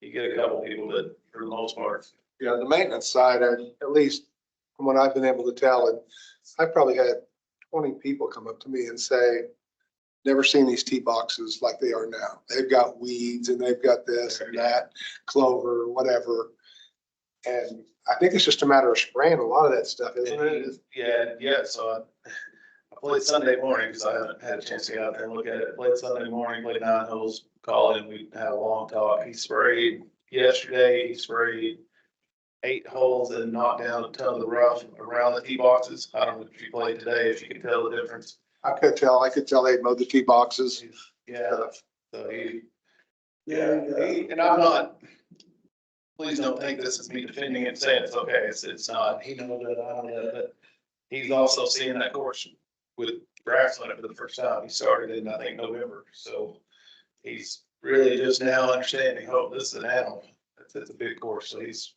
You get a couple people, but for the most part. yeah, the maintenance side, at least from what I've been able to tell, and I've probably had 20 people come up to me and say, never seen these tee boxes like they are now. They've got weeds and they've got this and that, clover, whatever. And I think it's just a matter of spraying a lot of that stuff, isn't it? Yeah, so I played Sunday morning because I haven't had a chance to get out there and look at it. Played Sunday morning, played 9 holes, called in, we had a long talk. He sprayed yesterday, he sprayed 8 holes and knocked down a ton of the rough around the tee boxes. I don't know if you played today, if you can tell the difference. I could tell they mowed the tee boxes. Yeah, so and I'm not, please don't think this is me defending it, saying it's okay, it's not, he knows that, I know that, but he's also seeing that course with grass on it for the first time. He started in, I think, November, so he's really just now understanding, oh, this is an animal. It's a big course, so he's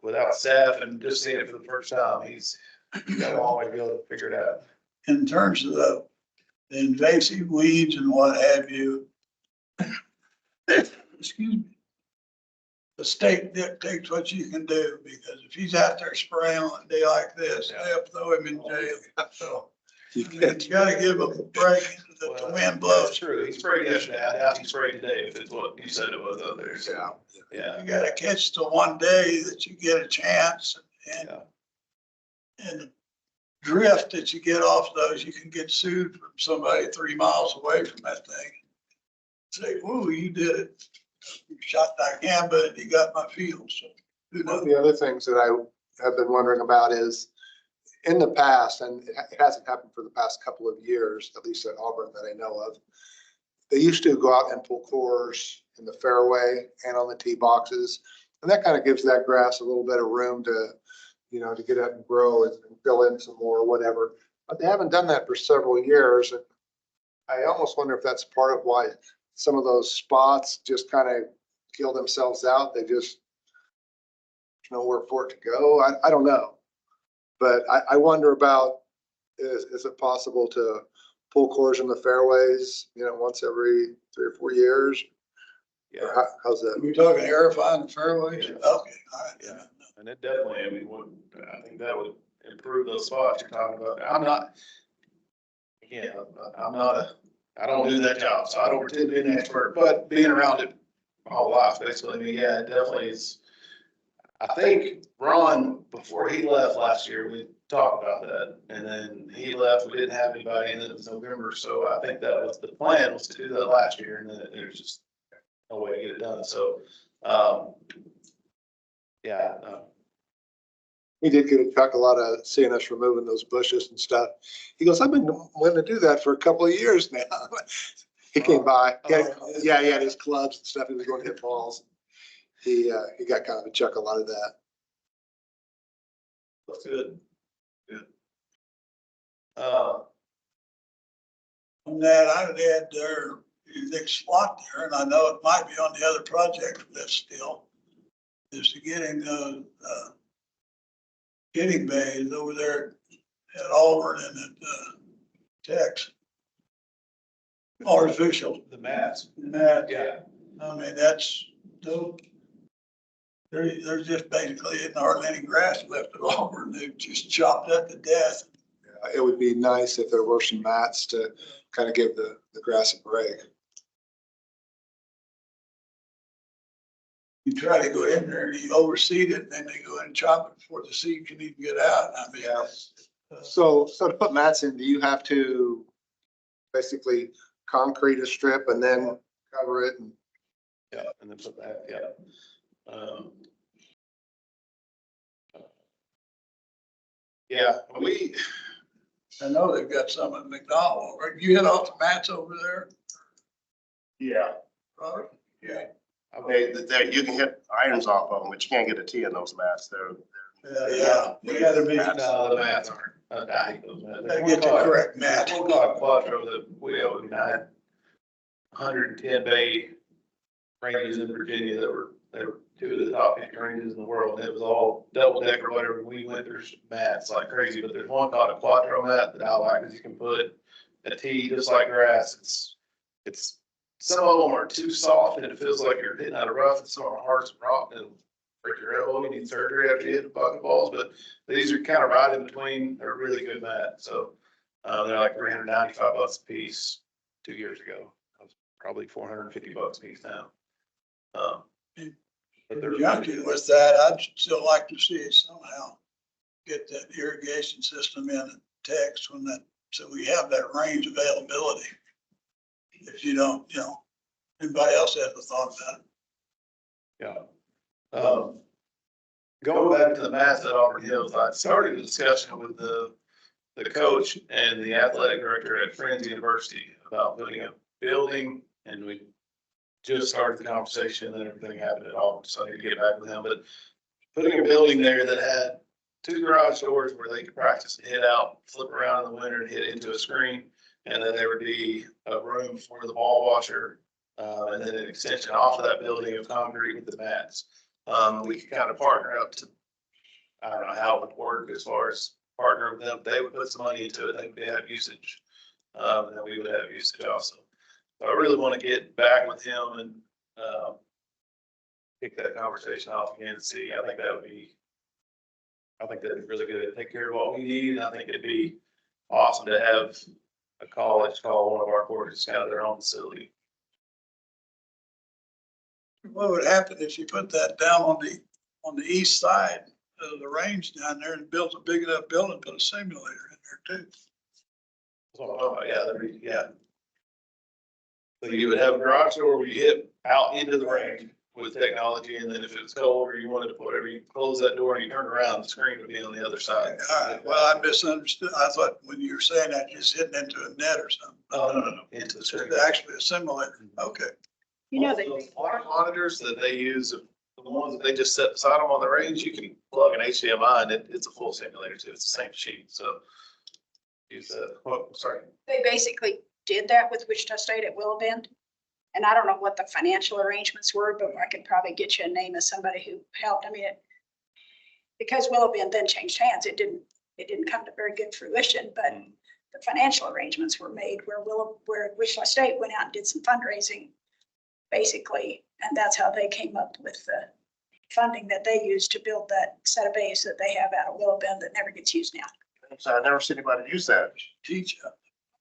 without staff and just seeing it for the first time, he's got a long way to go to figure it out. in terms of the invasive weeds and what have you, excuse me, the state dictates what you can do, because if he's out there spraying on a day like this, they'll throw him in jail. So You you can't, gotta give him a break that the wind blows. That's true. He sprayed yesterday. I doubt he sprayed today if it's what you said it was out there. So, yeah. You gotta catch the one day that you get a chance, and the drift that you get off those, you can get sued from somebody 3 miles away from that thing. Say, whoa, you did it. You shot that gamba and you got my field, so who one of knows? the other things that I have been wondering about is in the past, and it hasn't happened for the past couple of years, at least at Auburn that I know of, they used to go out and pull cores in the fairway and on the tee boxes. And that kind of gives that grass a little bit of room to, to get up and grow and fill in some more or whatever. But they haven't done that for several years. And I almost wonder if that's part of why some of those spots just kind of kill themselves out. They just, there's nowhere for it to go. I don't know. But I wonder about, is it possible to pull cores in the fairways, once every 3 or 4 years? Yeah. Or how's that? We're talking aerifying the fairways? Okay, all right. Yeah. And it definitely, I think that would improve those spots you're talking about. I don't do that job, so I don't pretend to be an expert, but being around it my whole life, basically, I mean, yeah, it definitely is. I think Ron, before he left last year, we talked about that, and then he left, we didn't have anybody, and it was November, so I think that was the plan, was to do that last year, and then there's just no way to get it done, so, yeah. He did get a chuckle out of seeing us removing those bushes and stuff. He goes, I've been wanting to do that for a couple of years now. He came by. He had his clubs and stuff. He was going to hit balls. He got kind of a chuckle out of that. That's good. Yeah. On that, I would add their next slot there, and I know it might be on the other project list still, is to getting getting bays over there at Auburn and at Tex. Artificial. The mats. That, Yeah. I mean, that's, there's just basically isn't hardly any grass left at Auburn. They've just chopped that to death. It would be nice if there were some mats to kind of give the grass a break. You try to go in there and you overseed it, and then they go in and chop it before the seed can even get out. I mean, So to put mats in, do you have to basically concrete a strip and then cover it? And Yeah, and then put that, yeah. Yeah, I know they've got some at McDonald's, right? You hit off the mats over there, Yeah. Robert? Yeah. You can hit irons off of them, but you can't get a tee in those mats. They're Yeah. You gotta be, no, the mats aren't, I hate those mats. gotta get the correct mat. There's one called Quattro that we owned, I had 110 bay ranges in Virginia they were two of the top 50 ranges in the world. And it was all double deck or whatever. We went through mats like crazy, but there's one called a Quattro mat that I like because you can put a tee just like grass. It's some of them are too soft and it feels like you're hitting out a rough, and some are hard as rock and break your elbow. You need surgery after you hit the bucket balls, but these are kind of right in between. They're really good mat. So they're like $395 a piece 2 years ago. Probably $450 a piece now. But they're Junkie with that, I'd still like to see it somehow get that irrigation system in at Tex when that, so we have that range availability. If you don't, anybody else has a thought about it? Yeah. Going back to the mats at Auburn Hills, I started a discussion with the coach and the athletic director at Friends University about putting a building, and we just started the conversation and everything happened at Auburn, so I need to get back with him, but putting a building there that had 2 garage doors where they could practice and hit out, flip around in the winter and hit into a screen. And then there would be a room for the ball washer, and then an extension off of that building of concrete with the mats. We could kind of partner up to, I don't know how it would work as far as partner with them. They would put some money into it. They would have usage, and then we would have usage also. So I really want to get back with him and kick that conversation off again and see. I think that'd be really good. Take care of what we need, and I think it'd be awesome to have a college call one of our courses kind of their own facility. What would happen if you put that down on the east side of the range down there and built a big enough building, put a simulator in there too? Yeah. So you would have a garage door where you hit out into the range with technology, and then if it was cold or you wanted to put whatever, you close that door and you turn around, the screen would be on the other side. All right, well, I misunderstood. I thought when you were saying that, just hitting into a net or something. Oh, no, into the It's screen. actually a simulator. Okay. You know, Those water monitors that they use, the ones that they just set beside them on the range, you can plug an HDMI and it's a full simulator too. It's the same machine, so. Use sorry. they basically did that with Wichita State at Willow Bend. And I don't know what the financial arrangements were, but I could probably get you a name of somebody who helped. I mean, because Willow Bend then changed hands, it didn't come to very good fruition, but the financial arrangements were made where Wichita State went out and did some fundraising, basically, and that's how they came up with the funding that they used to build that set of bays that they have out of Willow Bend that never gets used now. So I never see anybody use that. Teach you.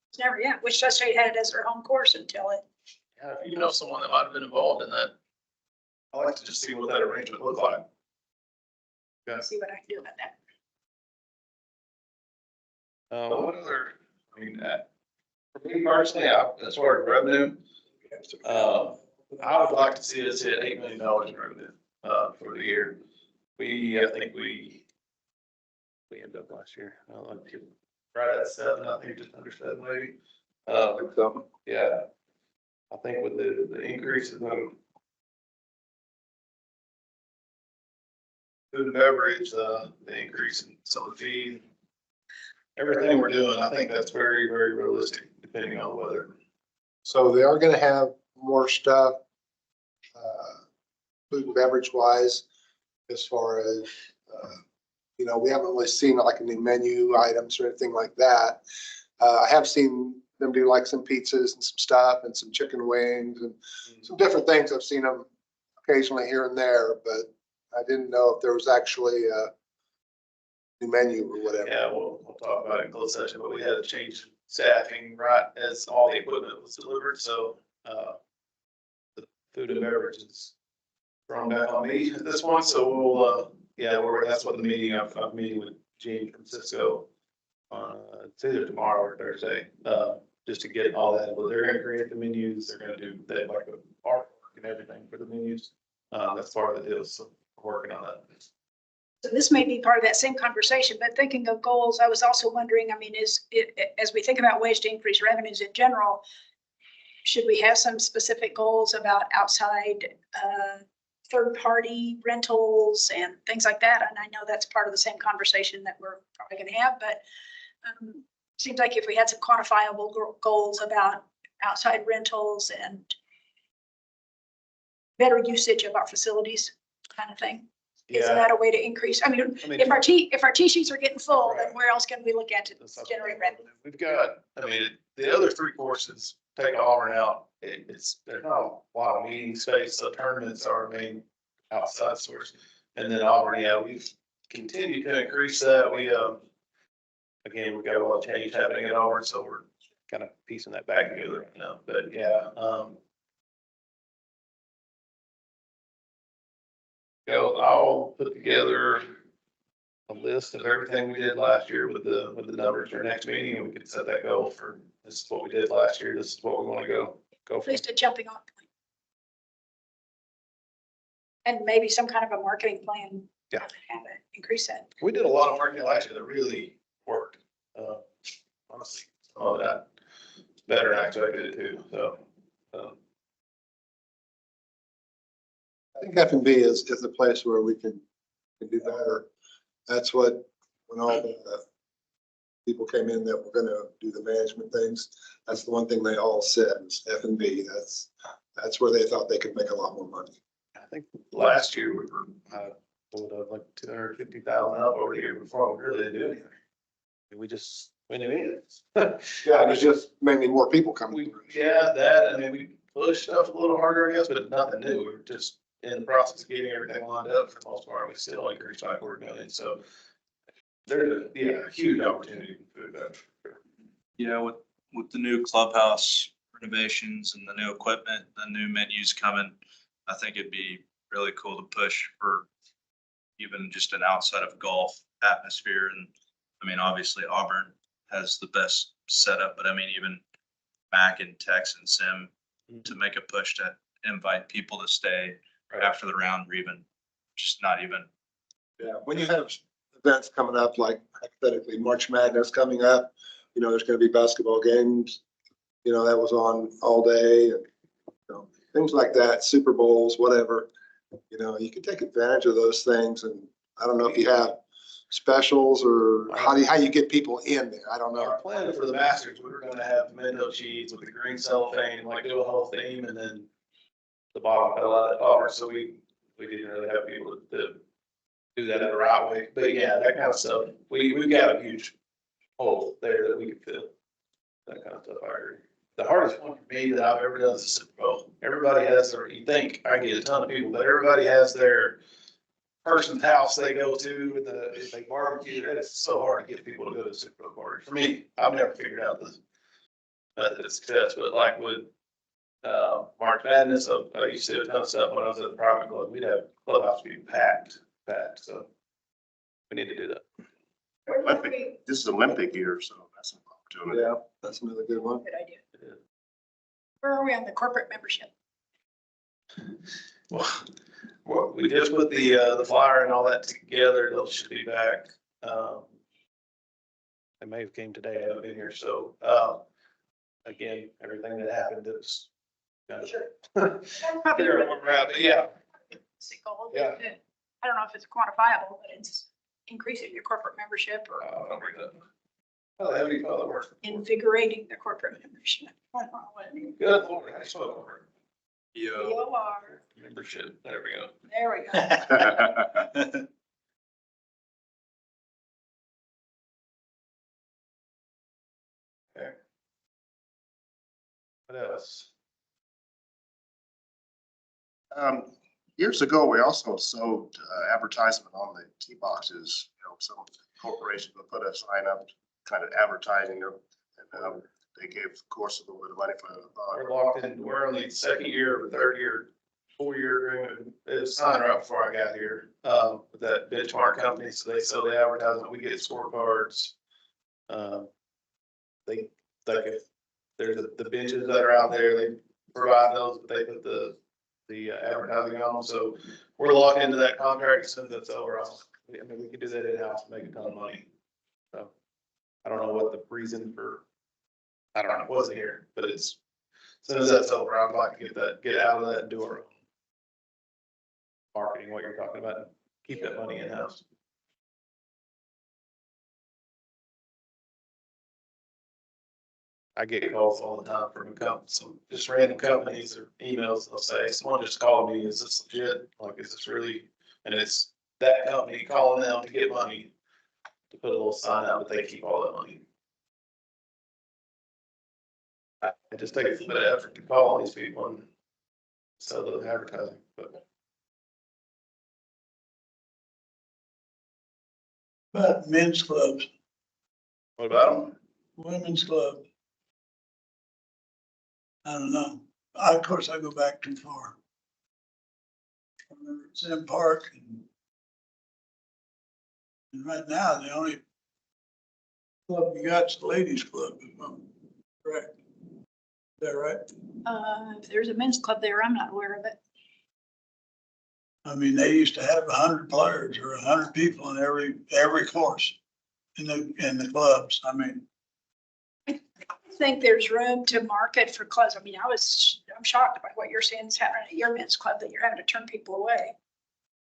It's never, yeah, Wichita State had it as their home course until it. Yeah, if you know someone that might have been involved in that, I'd like to just see what that arrangement looked like. Okay. See what I can do about that. What other, for me personally, as far as revenue, I would like to see us hit $8 million in revenue, for the year. I think we ended up last year, right at 7, I think just under 7 maybe. Yeah, I think with the increases in food and beverage, the increase in some of the fees, everything we're doing, I think that's very, very realistic, depending on the weather. So they are gonna have more stuff, food and beverage wise, as far as, we haven't really seen like any menu items or anything like that. I have seen them do like some pizzas and some stuff and some chicken wings and some different things. I've seen them occasionally here and there, but I didn't know if there was actually a new menu or whatever. Yeah, we'll talk about it in closed session, but we had to change staffing right as all the equipment was delivered, so, the food and beverage is thrown back on me at this point, so we'll, that's what the meeting, I'm meeting with Gene from Cisco. It's either tomorrow or Thursday, just to get all that, but they're gonna create the menus, they're gonna do, they like the artwork and everything for the menus. That's part of the deal, so we're working on that. So this may be part of that same conversation, but thinking of goals, I was also wondering, I mean, is it, as we think about ways to increase revenues in general, should we have some specific goals about outside, third-party rentals and things like that? And I know that's part of the same conversation that we're probably gonna have, but seems like if we had some quantifiable goals about outside rentals and better usage of our facilities kind of thing. Isn't that a way to increase? I mean, if our T sheets are getting full, then where else can we look at to generate revenue? We've got, the other three courses, take Auburn out, there's not a lot of meeting space, so tournaments are our main outside source. And then Auburn, we've continued to increase that. Again, we've got a lot of change happening at Auburn, so we're kind of piecing that back together right now, but I'll put together a list of everything we did last year with the numbers for next meeting, and we can set that goal for, this is what we did last year, this is what we want to go At for. least a jumping off point. And maybe some kind of a marketing plan. Yeah. Have it, increase that. We did a lot of marketing last year that really worked. Honestly, some of that better than I expected it to, so. I think F&B is a place where we can do better. That's what, when all the people came in that were gonna do the management things, that's the one thing they all said was F&B. That's where they thought they could make a lot more money. I think last year we were, like 250,000 up over the year before we really didn't do anything. We didn't need it. Yeah, there's just mainly more people coming. We pushed stuff a little harder, I guess, but nothing new. We were just in the process of getting everything lined up for the most part. We still increased by $250 million, so there's a huge opportunity for food beverage. Yeah, with the new clubhouse renovations and the new equipment, the new menus coming, I think it'd be really cool to push for even just an outside of golf atmosphere. And obviously Auburn has the best setup, but even Mac and Tex and Sim to make a push to invite people to stay after the round, or even just not even. Yeah, when you have events coming up, like hypothetically March Madness coming up, there's gonna be basketball games, that was on all day and, things like that, Super Bowls, whatever. You can take advantage of those things, and I don't know if you have specials or how you get people in there. I don't know. Our plan for the Masters, we were gonna have pimento cheese with the green cellophane, like do a whole theme, and then the bottom fell out of the cover, so we didn't really have people to do that in the right way. But yeah, that kind of stuff, we've got a huge hole there that we could fill. That kind of stuff, I agree. The hardest one for me that I've ever done is the Super Bowl. Everybody has you think I get a ton of people, but everybody has their person's house they go to, and they barbecue. That is so hard to get people to go to the Super Bowl party. For me, I've never figured out the method of success, but like with March Madness, I used to do a ton of stuff when I was at the private club. We'd have clubhouse be packed, so we need to do that. This is Olympic year, so that's an opportunity. Yeah, that's another good one. Good idea. Where are we on the corporate membership? Well, we just put the flyer and all that together. Those should be back. They may have came today. I haven't been here, so again, everything that happened, it was. Probably. Figure out where we're at, but yeah. Yeah. I don't know if it's quantifiable, but it's increasing your corporate membership or. Oh, that'd be fun work. invigorating the corporate membership. I don't know what it means. Good Lord, I saw it. Yo. POR. Membership, there we go. There we go. Okay. What else? Years ago, we also sold advertisement on the key boxes. Some corporation would put a sign up, kind of advertising them. And they gave, of course, a little bit of money for We're locked in, we're only second year, third year, 4-year agreement. It was signed right before I got here, with that benchmark company. So they sell the advertisement, we get scorecards. They, like if there's the benches that are out there, they provide those, but they put the advertising on them. So we're locked into that contract as soon as that's over. I mean, we could do that in-house and make a ton of money. So I don't know what the reason for, I don't know, it wasn't here, but it's, as soon as that's over, I'd like to get out of that and do our own marketing, what you're talking about, and keep that money in-house. I get calls all the time from some just random companies or emails. They'll say, someone just called me. Is this legit? Like, is this really? And it's that company calling them to get money to put a little sign out, but they keep all that money. It just takes a bit of effort to call these people and sell the advertising, but. But men's clubs, What about them? women's club. I don't know. Of course, I go back too far. I remember it's in Park and right now, the only club you got is the ladies club, if I'm correct. Is that right? If there's a men's club there, I'm not aware of it. I mean, they used to have 100 players or 100 people in every course in the clubs. I mean, I think there's room to market for clubs. I mean, I'm shocked by what you're saying is happening at your men's club, that you're having to turn people away.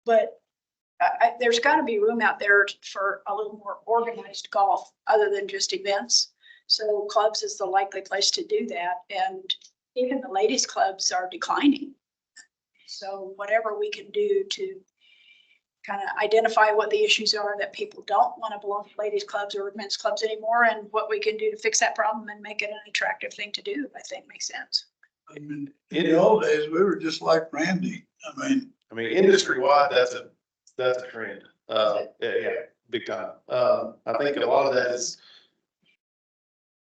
But there's got to be room out there for a little more organized golf other than just events. So clubs is the likely place to do that. And even the ladies clubs are declining. So whatever we can do to kind of identify what the issues are that people don't want to belong to ladies clubs or men's clubs anymore, and what we can do to fix that problem and make it an attractive thing to do, I think makes sense. I mean, in the old days, we were just like Randy. I mean, Industry wide, that's a trend. Yeah, big time. I think a lot of that is,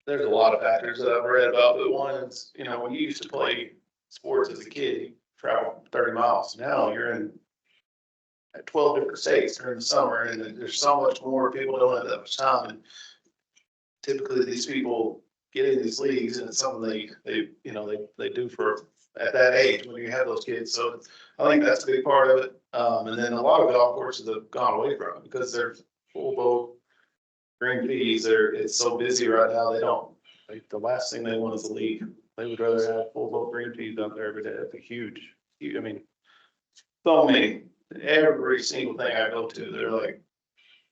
there's a lot of factors that I've read about, but one is, when you used to play sports as a kid, you travel 30 miles. Now you're in 12 different states during the summer, and there's so much more. People don't have that much time. And typically these people get in these leagues, and it's something they do for at that age when you have those kids. So I think that's a big part of it. And then a lot of golf courses have gone away from it because they're full boat green fees. It's so busy right now. The last thing they want is a league. They would rather have full boat green fees out there every day. That's a huge. I mean, so many. Every single thing I go to, they're like,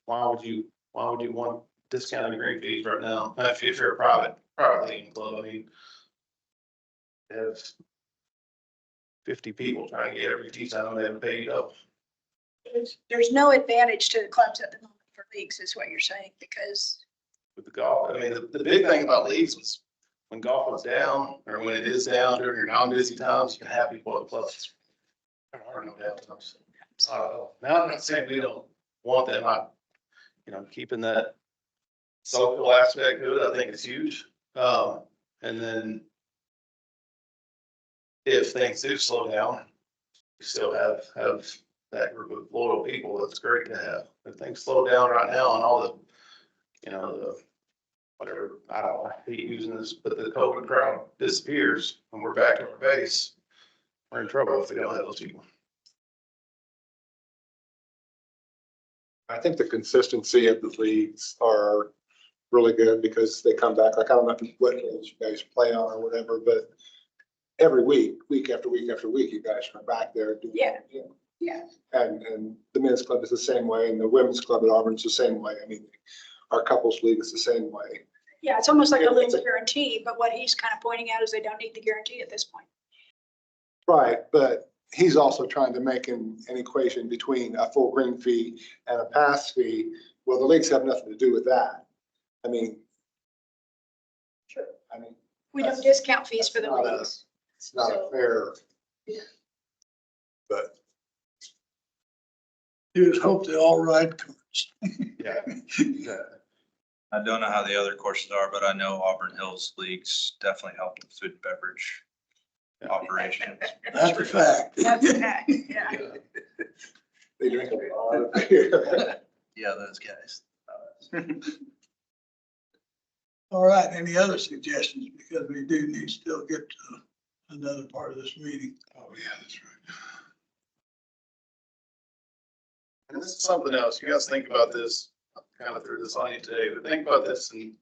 why would you want discounted green fees right now? If you're a private league club, I mean, they have 50 people trying to get every tee time, they haven't paid up. There's no advantage to the clubs at the moment for leagues, is what you're saying, because With the golf, I mean, the big thing about leagues was when golf was down, or when it is down during your non-busy times, you can have people at the clubs. There are no downtimes. Now I'm not saying we don't want them, keeping that social aspect to it, I think is huge. And then if things do slow down, you still have that group of loyal people. That's great to have. If things slow down right now and all the whatever, I don't know, I hate using this, but the COVID crowd disappears and we're back to our base, we're in trouble if we don't have those people. I think the consistency of the leagues are really good because they come back, like, I don't know what age you guys play on or whatever, but every week after week after week, you guys are back there doing. Yeah. And the men's club is the same way, and the women's club at Auburn's the same way. I mean, our couples league is the same way. Yeah, it's almost like a It's little a- guarantee, but what he's kind of pointing out is they don't need the guarantee at this point. Right, but he's also trying to make an equation between a full green fee and a pass fee. Well, the leagues have nothing to do with that. I mean. Sure. I mean, We don't discount fees for the That's not a- leagues. it's not a So- fair. But You just hope they all ride cars. Yeah. I don't know how the other courses are, but I know Auburn Hills leagues definitely help with food and beverage operations. That's a fact. That's a fact, yeah. they drink a lot of beer. Yeah, those guys. All right, any other suggestions? Because we do need to still get to another part of this meeting. Oh, yeah, that's right. And this is something else. You guys think about this, I kind of threw this on you today, but think about this and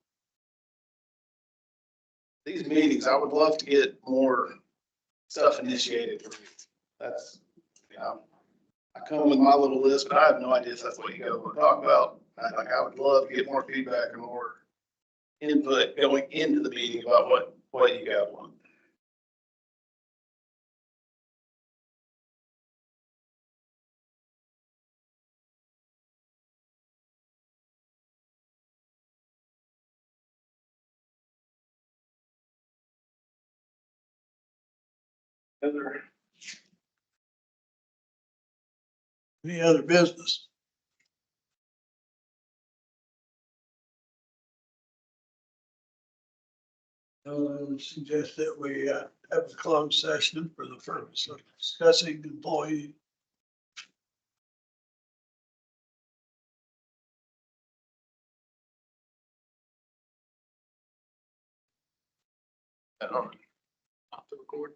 these meetings, I would love to get more stuff initiated. That's, you know, I come with my little list, but I have no idea if that's what you guys want to talk about. I would love to get more feedback and more input going into the meeting about what you guys want. Heather? Any other business? I would suggest that we have a closed session for the purpose of discussing employee. Not to record.